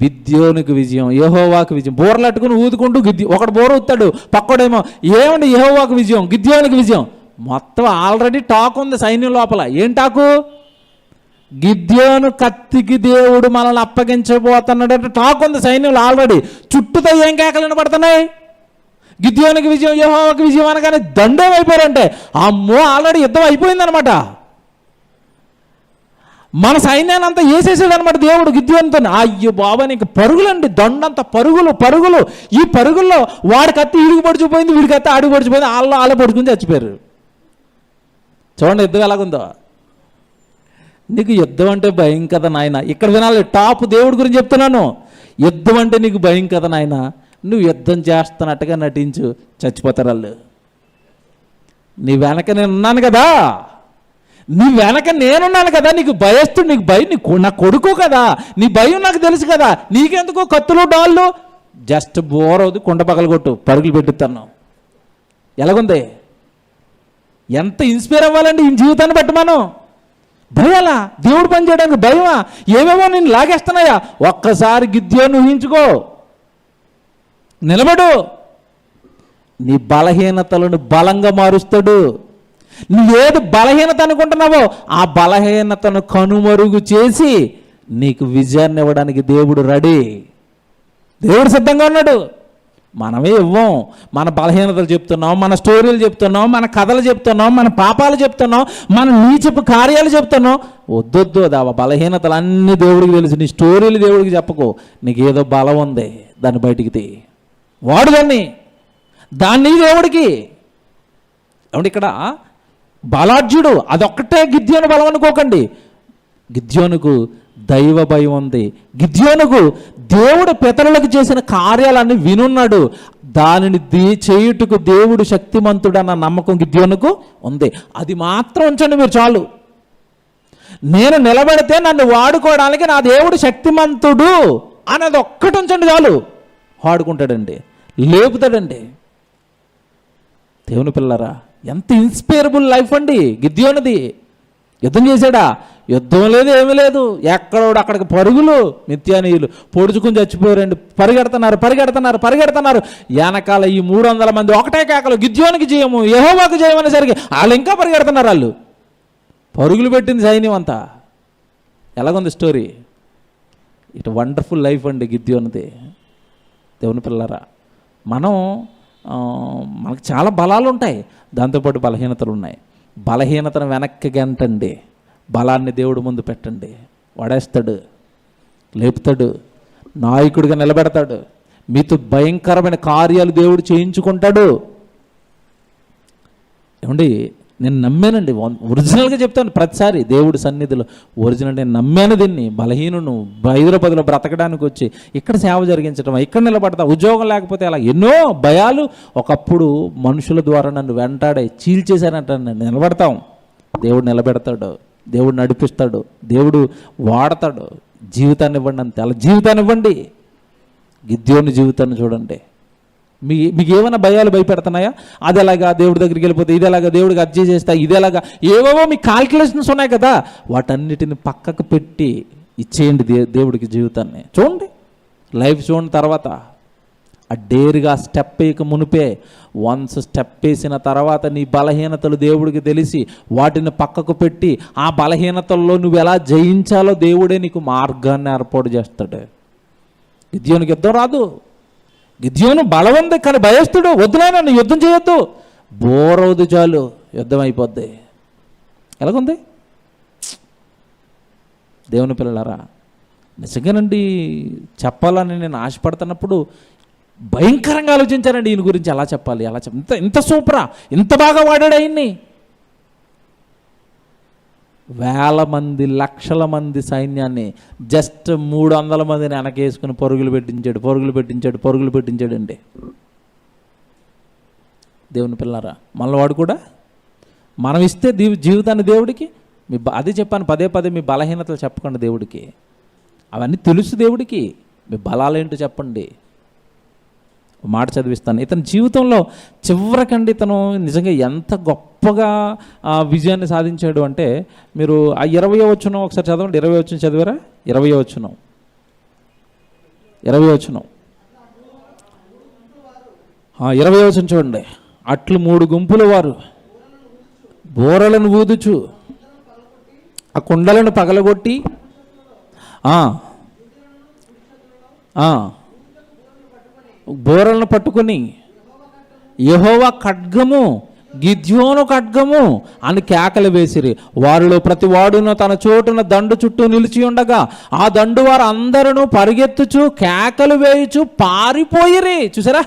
గిద్యోనుకు విజయం, యెహోవాకు విజయం. బోర్లు అట్టుకుని ఊదుకుంటూ ఒకడు బోర ఊతాడు, పక్కడేమో ఏమండి యెహోవాకు విజయం, గిద్యోనుకు విజయం. మొత్తం ఆల్రెడీ టాక్ ఉంది సైన్యం లోపల. ఏం టాకు? గిద్యోను కత్తికి దేవుడు మనల్ని అప్పగించబోతున్నాడంటే టాక్ ఉంది సైన్యంలో ఆల్రెడీ. చుట్టూతో ఏం కేకలు వినపడుతున్నాయి? గిద్యోనుకి విజయం, యెహోవాకి విజయం అనగానే దండం అయిపోయారంటే అమ్మో ఆల్రెడీ యుద్ధం అయిపోయిందనమాట. మన సైన్యాన్ని అంతా వేసేసాడు అనమాట దేవుడు గిద్యోనుతో. అయ్యో బాబా నీకు పరుగులండి, దండంత పరుగులు పరుగులు. ఈ పరుగుల్లో వాడి కత్తి ఈడికి పొడిచిపోయింది, వీడి కత్తి ఆడికి పొడిచిపోయింది, వాళ్ళే పొడుచుకుని చచ్చిపోయారు. చూడండి యుద్ధం ఎలాగుందో. నీకు యుద్ధం అంటే భయం కదా నాయన. ఇక్కడ వినాలి, టాప్ దేవుడి గురించి చెప్తున్నాను. యుద్ధం అంటే నీకు భయం కదా నాయన, నువ్వు యుద్ధం చేస్తున్నట్టుగా నటించు, చచ్చిపోతారు వాళ్ళు. నీ వెనక నేనున్నాను కదా, నీ వెనక నేనున్నాను కదా, నీకు భయస్తుడు, నీకు భయం, నా కొడుకు కదా, నీ భయం నాకు తెలుసు కదా, నీకెందుకు కత్తులు డాళ్ళు? జస్ట్ బోరవుది, కొండ పగలగొట్టు, పరుగులు పెట్టుతాను. ఎలాగుంది? ఎంత ఇన్స్పైర్ అవ్వాలండి ఈ జీవితాన్ని బట్టి మనం. భయాలా? దేవుడు పని చేయడానికి భయమా? ఏమేమో నేను లాగేస్తున్నాయా? ఒక్కసారి గిద్యోను ఊహించుకో, నిలబడు. నీ బలహీనతలను బలంగా మారుస్తాడు. నువ్వేది బలహీనత అనుకుంటున్నావో ఆ బలహీనతను కనుమరుగు చేసి నీకు విజయాన్ని ఇవ్వడానికి దేవుడు రెడీ. దేవుడు సిద్ధంగా ఉన్నాడు. మనమే ఇవ్వం. మన బలహీనతలు చెప్తున్నాం, మన స్టోరీలు చెప్తున్నాం, మన కథలు చెప్తున్నాం, మన పాపాలు చెప్తున్నాం, మన నీచపు కార్యాలు చెప్తున్నాం. వద్దొద్దు, ఆ బలహీనతలు అన్నీ దేవుడికి తెలుసు. నీ స్టోరీలు దేవుడికి చెప్పకు. నీకు ఏదో బలం ఉంది, దాన్ని బయటికి తీ, వాడు దాన్ని దేవుడికి. ఏమంటే ఇక్కడ బలాఢ్యుడు అదొక్కటే గిద్యోను బలం అనుకోకండి. గిద్యోనుకు దైవ భయం ఉంది. గిద్యోనుకు దేవుడు పితరులకు చేసిన కార్యాలన్నీ వినున్నాడు. దానిని చేయుటకు దేవుడు శక్తిమంతుడు అన్న నమ్మకం గిద్యోనుకు ఉంది. అది మాత్రం ఉంచండి మీరు చాలు. నేను నిలబడితే నన్ను వాడుకోవడానికి నా దేవుడు శక్తిమంతుడు అన్నది ఒక్కటి ఉంచండి చాలు. వాడుకుంటాడండి, లేపుతాడండి. దేవుని పిల్లరా, ఎంత ఇన్స్పైరబుల్ లైఫ్ అండి గిద్యోనుది. యుద్ధం చేశాడా? యుద్ధం లేదు, ఏమీ లేదు. ఎక్కడోడు అక్కడికి పరుగులు. మిథ్యానీయులు పొడుచుకుని చచ్చిపోయారండి. పరిగెడుతున్నారు పరిగెడుతున్నారు పరిగెడుతున్నారు. వెనకాల ఈ 300 మంది ఒకటే కేకలు, గిద్యోనికి జయము, యెహోవాకు జయం అనేసరికి వాళ్ళు ఇంకా పరిగెడుతున్నారు. వాళ్ళు పరుగులు పెట్టింది సైన్యం అంతా. ఎలాగుంది స్టోరీ? ఇటు వండర్ఫుల్ లైఫ్ అండి గిద్యోనిది. దేవుని పిల్లరా, మనకు చాలా బలాలు ఉంటాయి, దాంతోపాటు బలహీనతలు ఉన్నాయి. బలహీనతను వెనక్కి గంటండి, బలాన్ని దేవుడు ముందు పెట్టండి. వాడేస్తాడు, లేపుతాడు, నాయకుడిగా నిలబెడతాడు. మీతో భయంకరమైన కార్యాలు దేవుడు చేయించుకుంటాడు. ఏమండి, నేను నమ్మానండి, ఒరిజినల్గా చెప్తాను ప్రతిసారి దేవుడి సన్నిధిలో ఒరిజినల్ నేను నమ్మాను. దీన్ని బలహీనును హైదరాబాద్లో బ్రతకడానికి వచ్చి ఇక్కడ సేవ జరిగించడం, ఇక్కడ నిలబడతా, ఉద్యోగం లేకపోతే అలా ఎన్నో భయాలు ఒకప్పుడు మనుషుల ద్వారా నన్ను వెంటాడే చీల్చేశానంట. నిలబడతాం, దేవుడు నిలబెడతాడు, దేవుడు నడిపిస్తాడు, దేవుడు వాడతాడు. జీవితాన్ని ఇవ్వండి అంతే, అలా జీవితాన్ని ఇవ్వండి. గిద్యోని జీవితాన్ని చూడండి. మీకు ఏమైనా భయాలు భయపెడుతున్నాయా? అది ఎలాగా దేవుడి దగ్గరికి వెళ్ళిపోతే, ఇది ఎలాగా దేవుడికి అర్జీ చేస్తా, ఇది ఎలాగా, ఏవేవో మీ కాల్కులేషన్స్ ఉన్నాయి కదా, వాటన్నిటిని పక్కకు పెట్టి ఇచ్చేయండి దేవుడికి జీవితాన్ని. చూడండి, లైఫ్ చూడండి. తర్వాత ఆ డేర్గా స్టెప్ వేయక మునిపే, వన్స్ స్టెప్ వేసిన తర్వాత నీ బలహీనతలు దేవుడికి తెలిసి వాటిని పక్కకు పెట్టి ఆ బలహీనతల్లో నువ్వు ఎలా జయించాలో దేవుడే నీకు మార్గాన్ని ఏర్పాటు చేస్తాడు. గిద్యోనికి యుద్ధం రాదు, గిద్యోను బలం ఉంది కానీ భయస్తుడు. వద్దునైనా నువ్వు యుద్ధం చేయొద్దు, బోరవద్దు, చాలు యుద్ధం అయిపోద్ది. ఎలాగుంది దేవుని పిల్లలారా? నిజంగానండి, చెప్పాలని నేను ఆశపడుతున్నప్పుడు భయంకరంగా ఆలోచించానండి ఈయన గురించి. ఎలా చెప్పాలి, ఎలా ఇంత సూపరా, ఇంత బాగా వాడాడు ఆయన్ని. వేల మంది, లక్షల మంది సైన్యాన్ని జస్ట్ 300 మందిని వెనకేసుకుని పరుగులు పెట్టించాడు అండి. దేవుని పిల్లరా, మనలో వాడు కూడా మనం ఇస్తే జీవితాన్ని దేవుడికి, అదే చెప్పాను పదే మీ బలహీనతలు చెప్పకండి దేవుడికి. అవన్నీ తెలుసు దేవుడికి. మీ బలాలేంటో చెప్పండి. మాట చదివిస్తాను. ఇతని జీవితంలో చివరికండి ఇతను నిజంగా ఎంత గొప్పగా విజయాన్ని సాధించాడు అంటే, మీరు ఆ 20వ వచనం ఒకసారి చదవండి. 20వ వచనం చదివారా? 20వ వచనం 20వ వచనం చూడండి. అట్లు 3 గుంపుల వారు బోరలను ఊదుచు ఆ కుండలను పగలగొట్టి బోరలను పట్టుకుని యెహోవా ఖడ్గము, గిద్యోను ఖడ్గము అని కేకలు వేసిరి. వారిలో ప్రతి వాడును తన చోటున దండు చుట్టూ నిలిచి ఉండగా ఆ దండు వారు అందరూ పరిగెత్తుచు కేకలు వేయుచు పారిపోయిరి. చూసారా,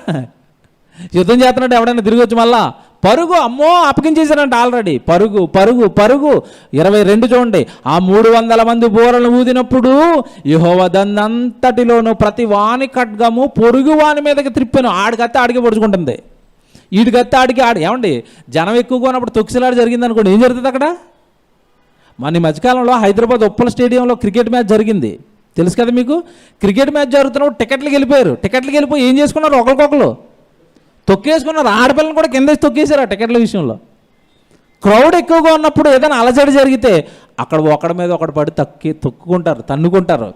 యుద్ధం చేస్తున్నట్టు ఎవడైనా తిరిగి వచ్చి మళ్ళా పరుగు, అమ్మో అప్పగించేశారంట ఆల్రెడీ, పరుగు 22 చూడండి. ఆ 300 మంది బోరలు ఊదినప్పుడు యెహోవా దానంతటిలోనూ ప్రతి వాని ఖడ్గము పొరుగు వాని మీదకి త్రిప్పాను. ఆడికత్తే ఆడికి పొడుచుకుంటుంది, ఈడికత్తే ఆడికి ఏమండి, జనం ఎక్కువగా ఉన్నప్పుడు తొక్కిసలాట జరిగింది అనుకోండి, ఏం జరుగుతుంది అక్కడ? మన ఈ మధ్యకాలంలో హైదరాబాద్ ఉప్పల స్టేడియంలో క్రికెట్ మ్యాచ్ జరిగింది, తెలుసు కదా మీకు. క్రికెట్ మ్యాచ్ జరుగుతున్నప్పుడు టికెట్లకు వెళ్ళిపోయి ఏం చేసుకున్నారు? ఒకరికొకరు తొక్కేసుకున్నారు. ఆడపిల్లని కూడా కింద తొక్కేశారు ఆ టికెట్ల విషయంలో. క్రౌడ్ ఎక్కువగా ఉన్నప్పుడు ఏదైనా అలజడి జరిగితే అక్కడ ఒకడి మీద ఒకటి పడి తొక్కుకుంటారు, తన్నుకుంటారు.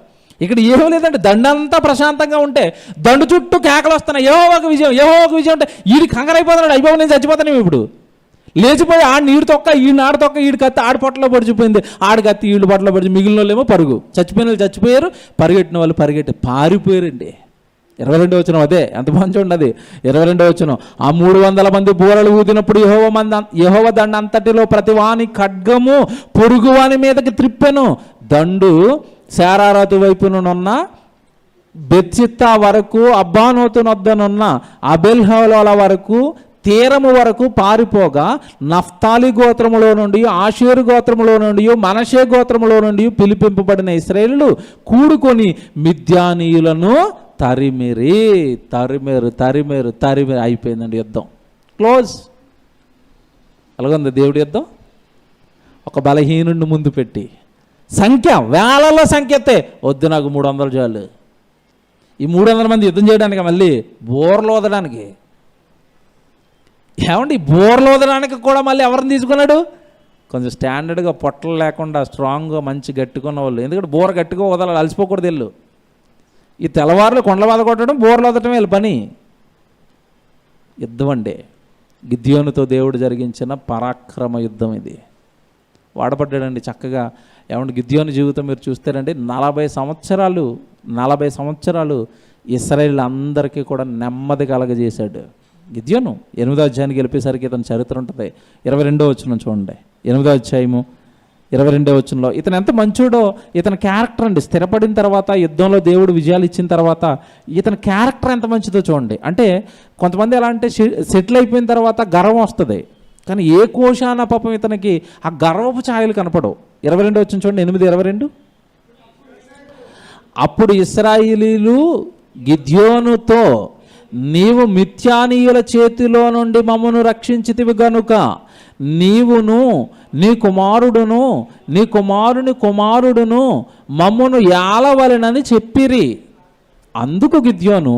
ఇక్కడ ఏమీ లేదంటే దండంతా ప్రశాంతంగా ఉంటే దండు చుట్టూ కేకలు వస్తున్నాయి, యెహోవాకు విజయం అంటే ఈడి కంగారైపోతున్నాడు. అయిపోయి నేను చచ్చిపోతాను ఇప్పుడు. లేచిపోయి ఆడిని ఈడు తొక్క, ఈడిని ఆడ తొక్క, ఈడి కత్తి ఆడి పొట్టలో పడిచిపోయింది, ఆడి కత్తి ఈడు పొట్టలో పడిచి, మిగిలిన వాళ్ళు ఏమో పరుగు. చచ్చిపోయిన వాళ్ళు చచ్చిపోయారు, పరిగెట్టిన వాళ్ళు పారిపోయారండి. 22వ వచనం అదే, ఎంత మంచి ఉండదు. 22వ వచనం. ఆ 300 మంది బూరలు ఊదినప్పుడు యెహోవా దండ అంతటిలో ప్రతి వాని ఖడ్గము పొరుగు వాని మీదకి త్రిప్పెను. దండు శారారాతు వైపునున్న బెత్సిత్తా వరకు, అబ్బానోతు నొద్దనున్న అబెల్హోల వరకు, తీరము వరకు పారిపోగా నఫ్తాలి గోత్రములో నుండి, ఆషేరు గోత్రములో నుండి, మనషే గోత్రములో నుండి పిలిపింపబడిన ఇశ్రాయేలులు కూడుకొని మిద్యానీయులను తరిమేరు అయిపోయిందండి యుద్ధం. క్లోజ్. అలాగుంది దేవుడి యుద్ధం. ఒక బలహీనుడిని ముందు పెట్టి సంఖ్య, వేలలో సంఖ్య ఎత్తే, వద్దు నాకు 300 చాలు. ఈ 300 మంది యుద్ధం చేయడానికి, మళ్ళీ బోర్లు వదడానికి. ఏమండి, బోర్లు వదడానికి కూడా మళ్ళీ ఎవరిని తీసుకున్నాడు? కొంచెం స్టాండర్డ్గా, పొట్టలు లేకుండా స్ట్రాంగ్గా మంచి గట్టుకున్న వాళ్ళు. ఎందుకంటే బోర గట్టిగా వదలాలి, అలసిపోకూడదు వెళ్ళు. ఈ తెల్లవారులు కొండల బాధ కొట్టడం, బోర్లు వదటమే వీళ్ళ పని. యుద్ధం అండి, గిద్యోనుతో దేవుడు జరిగించిన పరాక్రమ యుద్ధం ఇది. వాడబడ్డాడండి చక్కగా. ఏమంటే గిద్యోను జీవితం మీరు చూస్తారండి, 40 సంవత్సరాలు ఇశ్రాయేలు అందరికీ కూడా నెమ్మది కలగజేశాడు గిద్యోను. 8వ అధ్యాయానికి వెళ్ళేసరికి ఇతని చరిత్ర ఉంటుంది. 22వ వచనం చూడండి. 8వ అధ్యాయము 22వ వచనంలో ఇతను ఎంత మంచోడో, ఇతని క్యారెక్టర్ అండి. స్థిరపడిన తర్వాత, యుద్ధంలో దేవుడు విజయాలు ఇచ్చిన తర్వాత ఇతని క్యారెక్టర్ ఎంత మంచిదో చూడండి. అంటే కొంతమంది ఎలా అంటే సెటిల్ అయిపోయిన తర్వాత గర్వం వస్తుంది, కానీ ఏ కోశాన పాపం ఇతనికి ఆ గర్వపు ఛాయలు కనపడవు. 22 వచ్చిన చూడండి, 8:22. అప్పుడు ఇశ్రాయేలీయులు గిద్యోనుతో, నీవు మిథ్యానీయుల చేతిలో నుండి మమ్మను రక్షించితివి గనుక నీవును నీ కుమారుడును నీ కుమారుని కుమారుడును మమ్మను ఏలవలెనని చెప్పిరి. అందుకు గిద్యోను,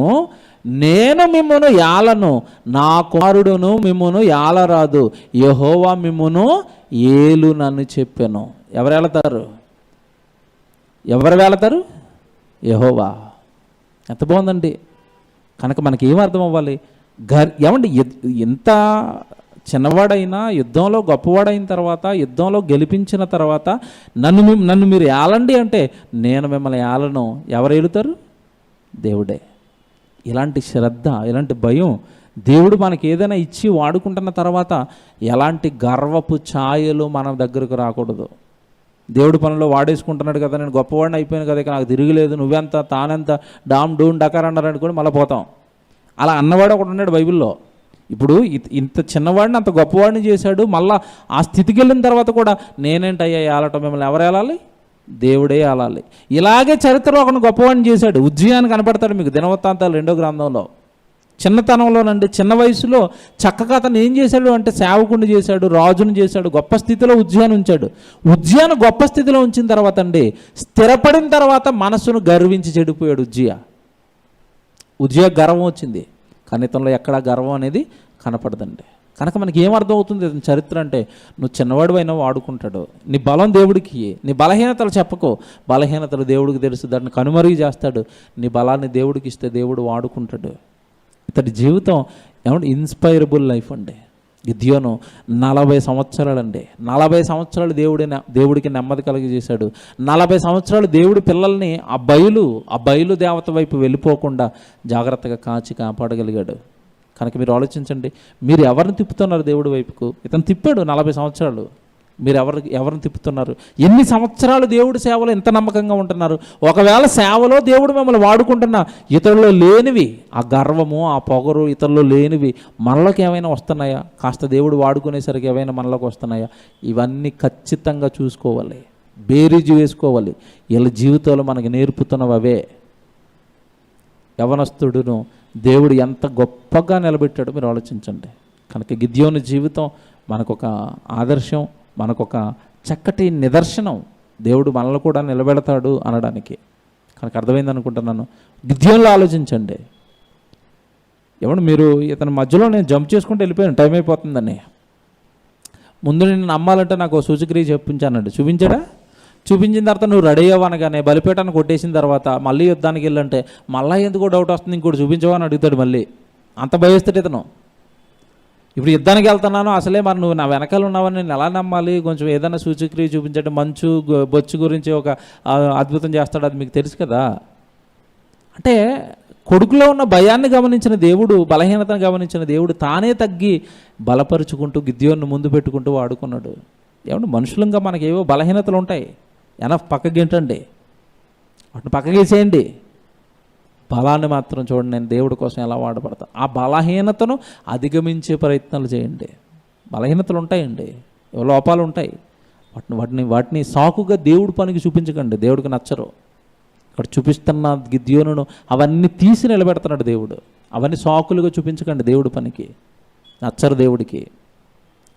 నేను మిమ్మును ఏలను, నా కుమారుడును మిమ్మును ఏలరాదు, యెహోవా మిమ్మును ఏలునని చెప్పాను. ఎవరు వెళతారు? యెహోవా. ఎంత బాగుందండి. కనుక మనకి ఏం అర్థం అవ్వాలి? ఏమండి, ఎంత చిన్నవాడైనా యుద్ధంలో గొప్పవాడైన తర్వాత, యుద్ధంలో గెలిపించిన తర్వాత నన్ను మీరు ఏలండి అంటే, నేను మిమ్మల్ని ఏలను. ఎవరు ఏలుతారు? దేవుడే. ఇలాంటి శ్రద్ధ, ఇలాంటి భయం దేవుడు మనకి ఏదైనా ఇచ్చి వాడుకుంటున్న తర్వాత ఎలాంటి గర్వపు ఛాయలు మన దగ్గరకు రాకూడదు. దేవుడి పనుల్లో వాడేసుకుంటున్నాడు కదా, నేను గొప్పవాడిని అయిపోయాను కదా, ఇక నాకు తిరిగిలేదు, నువ్వెంత తానెంత డామ్ డూన్ డకార్ అన్నారని కూడా మళ్ళీ పోతాం. అలా అన్నవాడు ఒకడు ఉన్నాడు బైబిల్లో. ఇప్పుడు ఇంత చిన్నవాడిని అంత గొప్పవాడిని చేశాడు, మళ్ళీ ఆ స్థితికి వెళ్ళిన తర్వాత కూడా నేనేంటయ్యా ఏలటం, మిమ్మల్ని ఎవరు ఏలాలి? దేవుడే ఏలాలి. ఇలాగే చరిత్రలో ఒకరిని గొప్పవాడిని చేశాడు. ఉజ్జియాని కనపడతాడు మీకు దినవృత్తాంతాలు 2వ గ్రంథంలో. చిన్నతనంలోనండి, చిన్న వయసులో చక్కగా అతను ఏం చేశాడు అంటే సేవకుడిని చేశాడు, రాజును చేశాడు, గొప్ప స్థితిలో ఉజ్జియాను ఉంచాడు. ఉజ్జియాను గొప్ప స్థితిలో ఉంచిన తర్వాత అండి, స్థిరపడిన తర్వాత మనసును గర్వించి చెడిపోయాడు ఉజ్జియా గర్వం వచ్చింది, కానీ ఇతనిలో ఎక్కడా గర్వం అనేది కనపడదండి. కనుక మనకి ఏమర్థం అవుతుంది ఇతని చరిత్ర అంటే, నువ్వు చిన్నవాడు అయినా వాడుకుంటాడు. నీ బలం దేవుడికి, నీ బలహీనతలు చెప్పకో, బలహీనతలు దేవుడికి తెలుసు, దాన్ని కనుమరుగు చేస్తాడు. నీ బలాన్ని దేవుడికి ఇస్తే దేవుడు వాడుకుంటాడు. ఇతడి జీవితం ఏమంటే ఇన్స్పైరబుల్ లైఫ్ అండి. గిద్యోను 40 సంవత్సరాలండి, 40 సంవత్సరాలు దేవుడికి నెమ్మది కలిగజేశాడు. 40 సంవత్సరాలు దేవుడి పిల్లల్ని ఆ బయలు దేవత వైపు వెళ్ళిపోకుండా జాగ్రత్తగా కాపాడగలిగాడు. కనుక మీరు ఆలోచించండి, మీరు ఎవరిని తిప్పుతున్నారు దేవుడి వైపుకు? ఇతను తిప్పాడు 40 సంవత్సరాలు. మీరు ఎవరిని తిప్పుతున్నారు? ఎన్ని సంవత్సరాలు దేవుడి సేవలో ఎంత నమ్మకంగా ఉంటున్నారు? ఒకవేళ సేవలో దేవుడు మిమ్మల్ని వాడుకుంటున్నా ఇతరుల్లో లేనివి, ఆ గర్వము, ఆ పొగరు ఇతరుల్లో లేనివి మనలోకి ఏమైనా వస్తున్నాయా? కాస్త దేవుడు వాడుకునేసరికి ఏమైనా మనలోకి వస్తున్నాయా? ఇవన్నీ ఖచ్చితంగా చూసుకోవాలి, బేరీజు వేసుకోవాలి. వీళ్ళ జీవితంలో మనకి నేర్పుతున్నవి అవే. యవనస్తుడును దేవుడు ఎంత గొప్పగా నిలబెట్టాడో మీరు ఆలోచించండి. కనుక గిద్యోను జీవితం మనకొక ఆదర్శం, మనకొక చక్కటి నిదర్శనం. దేవుడు మనల్ని కూడా నిలబెడతాడు అనడానికి. కనుక అర్థమైంది అనుకుంటున్నాను. గిద్యోనులో ఆలోచించండి. ఏమన్నా మీరు ఇతని మధ్యలో నేను జంప్ చేసుకుంటూ వెళ్ళిపోయాను, టైం అయిపోతుందని. ముందు నేను నమ్మాలంటే నాకు సూచక్రియ చెప్పించానండి. చూపించాడా? చూపించిన తర్వాత నువ్వు రెడీ అవ్వనగానే బలిపీఠాన్ని కొట్టేసిన తర్వాత మళ్ళీ యుద్ధానికి వెళ్ళంటే మళ్ళీ ఎందుకో డౌట్ వస్తుంది, ఇంకోటి చూపించవా అని అడుగుతాడు. మళ్ళీ అంత భయస్తాడు ఇతను. ఇప్పుడు యుద్ధానికి వెళ్తున్నాను, అసలే మరి నువ్వు నా వెనకాల ఉన్నావని నేను ఎలా నమ్మాలి? కొంచెం ఏదైనా సూచక్రియ చూపించండి. మంచు బొచ్చు గురించి ఒక అద్భుతం చేస్తాడు, అది మీకు తెలుసు కదా. అంటే కొడుకులో ఉన్న భయాన్ని గమనించిన దేవుడు, బలహీనతను గమనించిన దేవుడు తానే తగ్గి బలపరుచుకుంటూ గిద్యోను ముందు పెట్టుకుంటూ వాడుకున్నాడు. ఏమంటే మనుషులంగా మనకి ఏవో బలహీనతలు ఉంటాయి, పక్కకి ఏంటండి వాటిని పక్కకేసేయండి. బలాన్ని మాత్రం చూడండి, నేను దేవుడి కోసం ఎలా వాడబడతా. ఆ బలహీనతను అధిగమించే ప్రయత్నాలు చేయండి. బలహీనతలు ఉంటాయండి, లోపాలు ఉంటాయి, వాటిని సాకుగా దేవుడి పనికి చూపించకండి, దేవుడికి నచ్చరు. ఇక్కడ చూపిస్తున్న గిద్యోనును అవన్నీ తీసి నిలబెడుతున్నాడు దేవుడు. అవన్నీ సాకులుగా చూపించకండి, దేవుడి పనికి నచ్చరు దేవుడికి.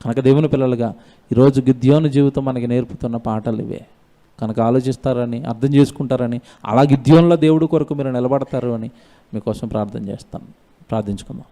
కనుక దేవుని పిల్లలుగా ఈరోజు గిద్యోను జీవితం మనకి నేర్పుతున్న పాఠాలు ఇవే. కనుక ఆలోచిస్తారని, అర్థం చేసుకుంటారని, అలా గిద్యోనులో దేవుడి కొరకు మీరు నిలబడతారు అని మీకోసం ప్రార్థించుకుందాం.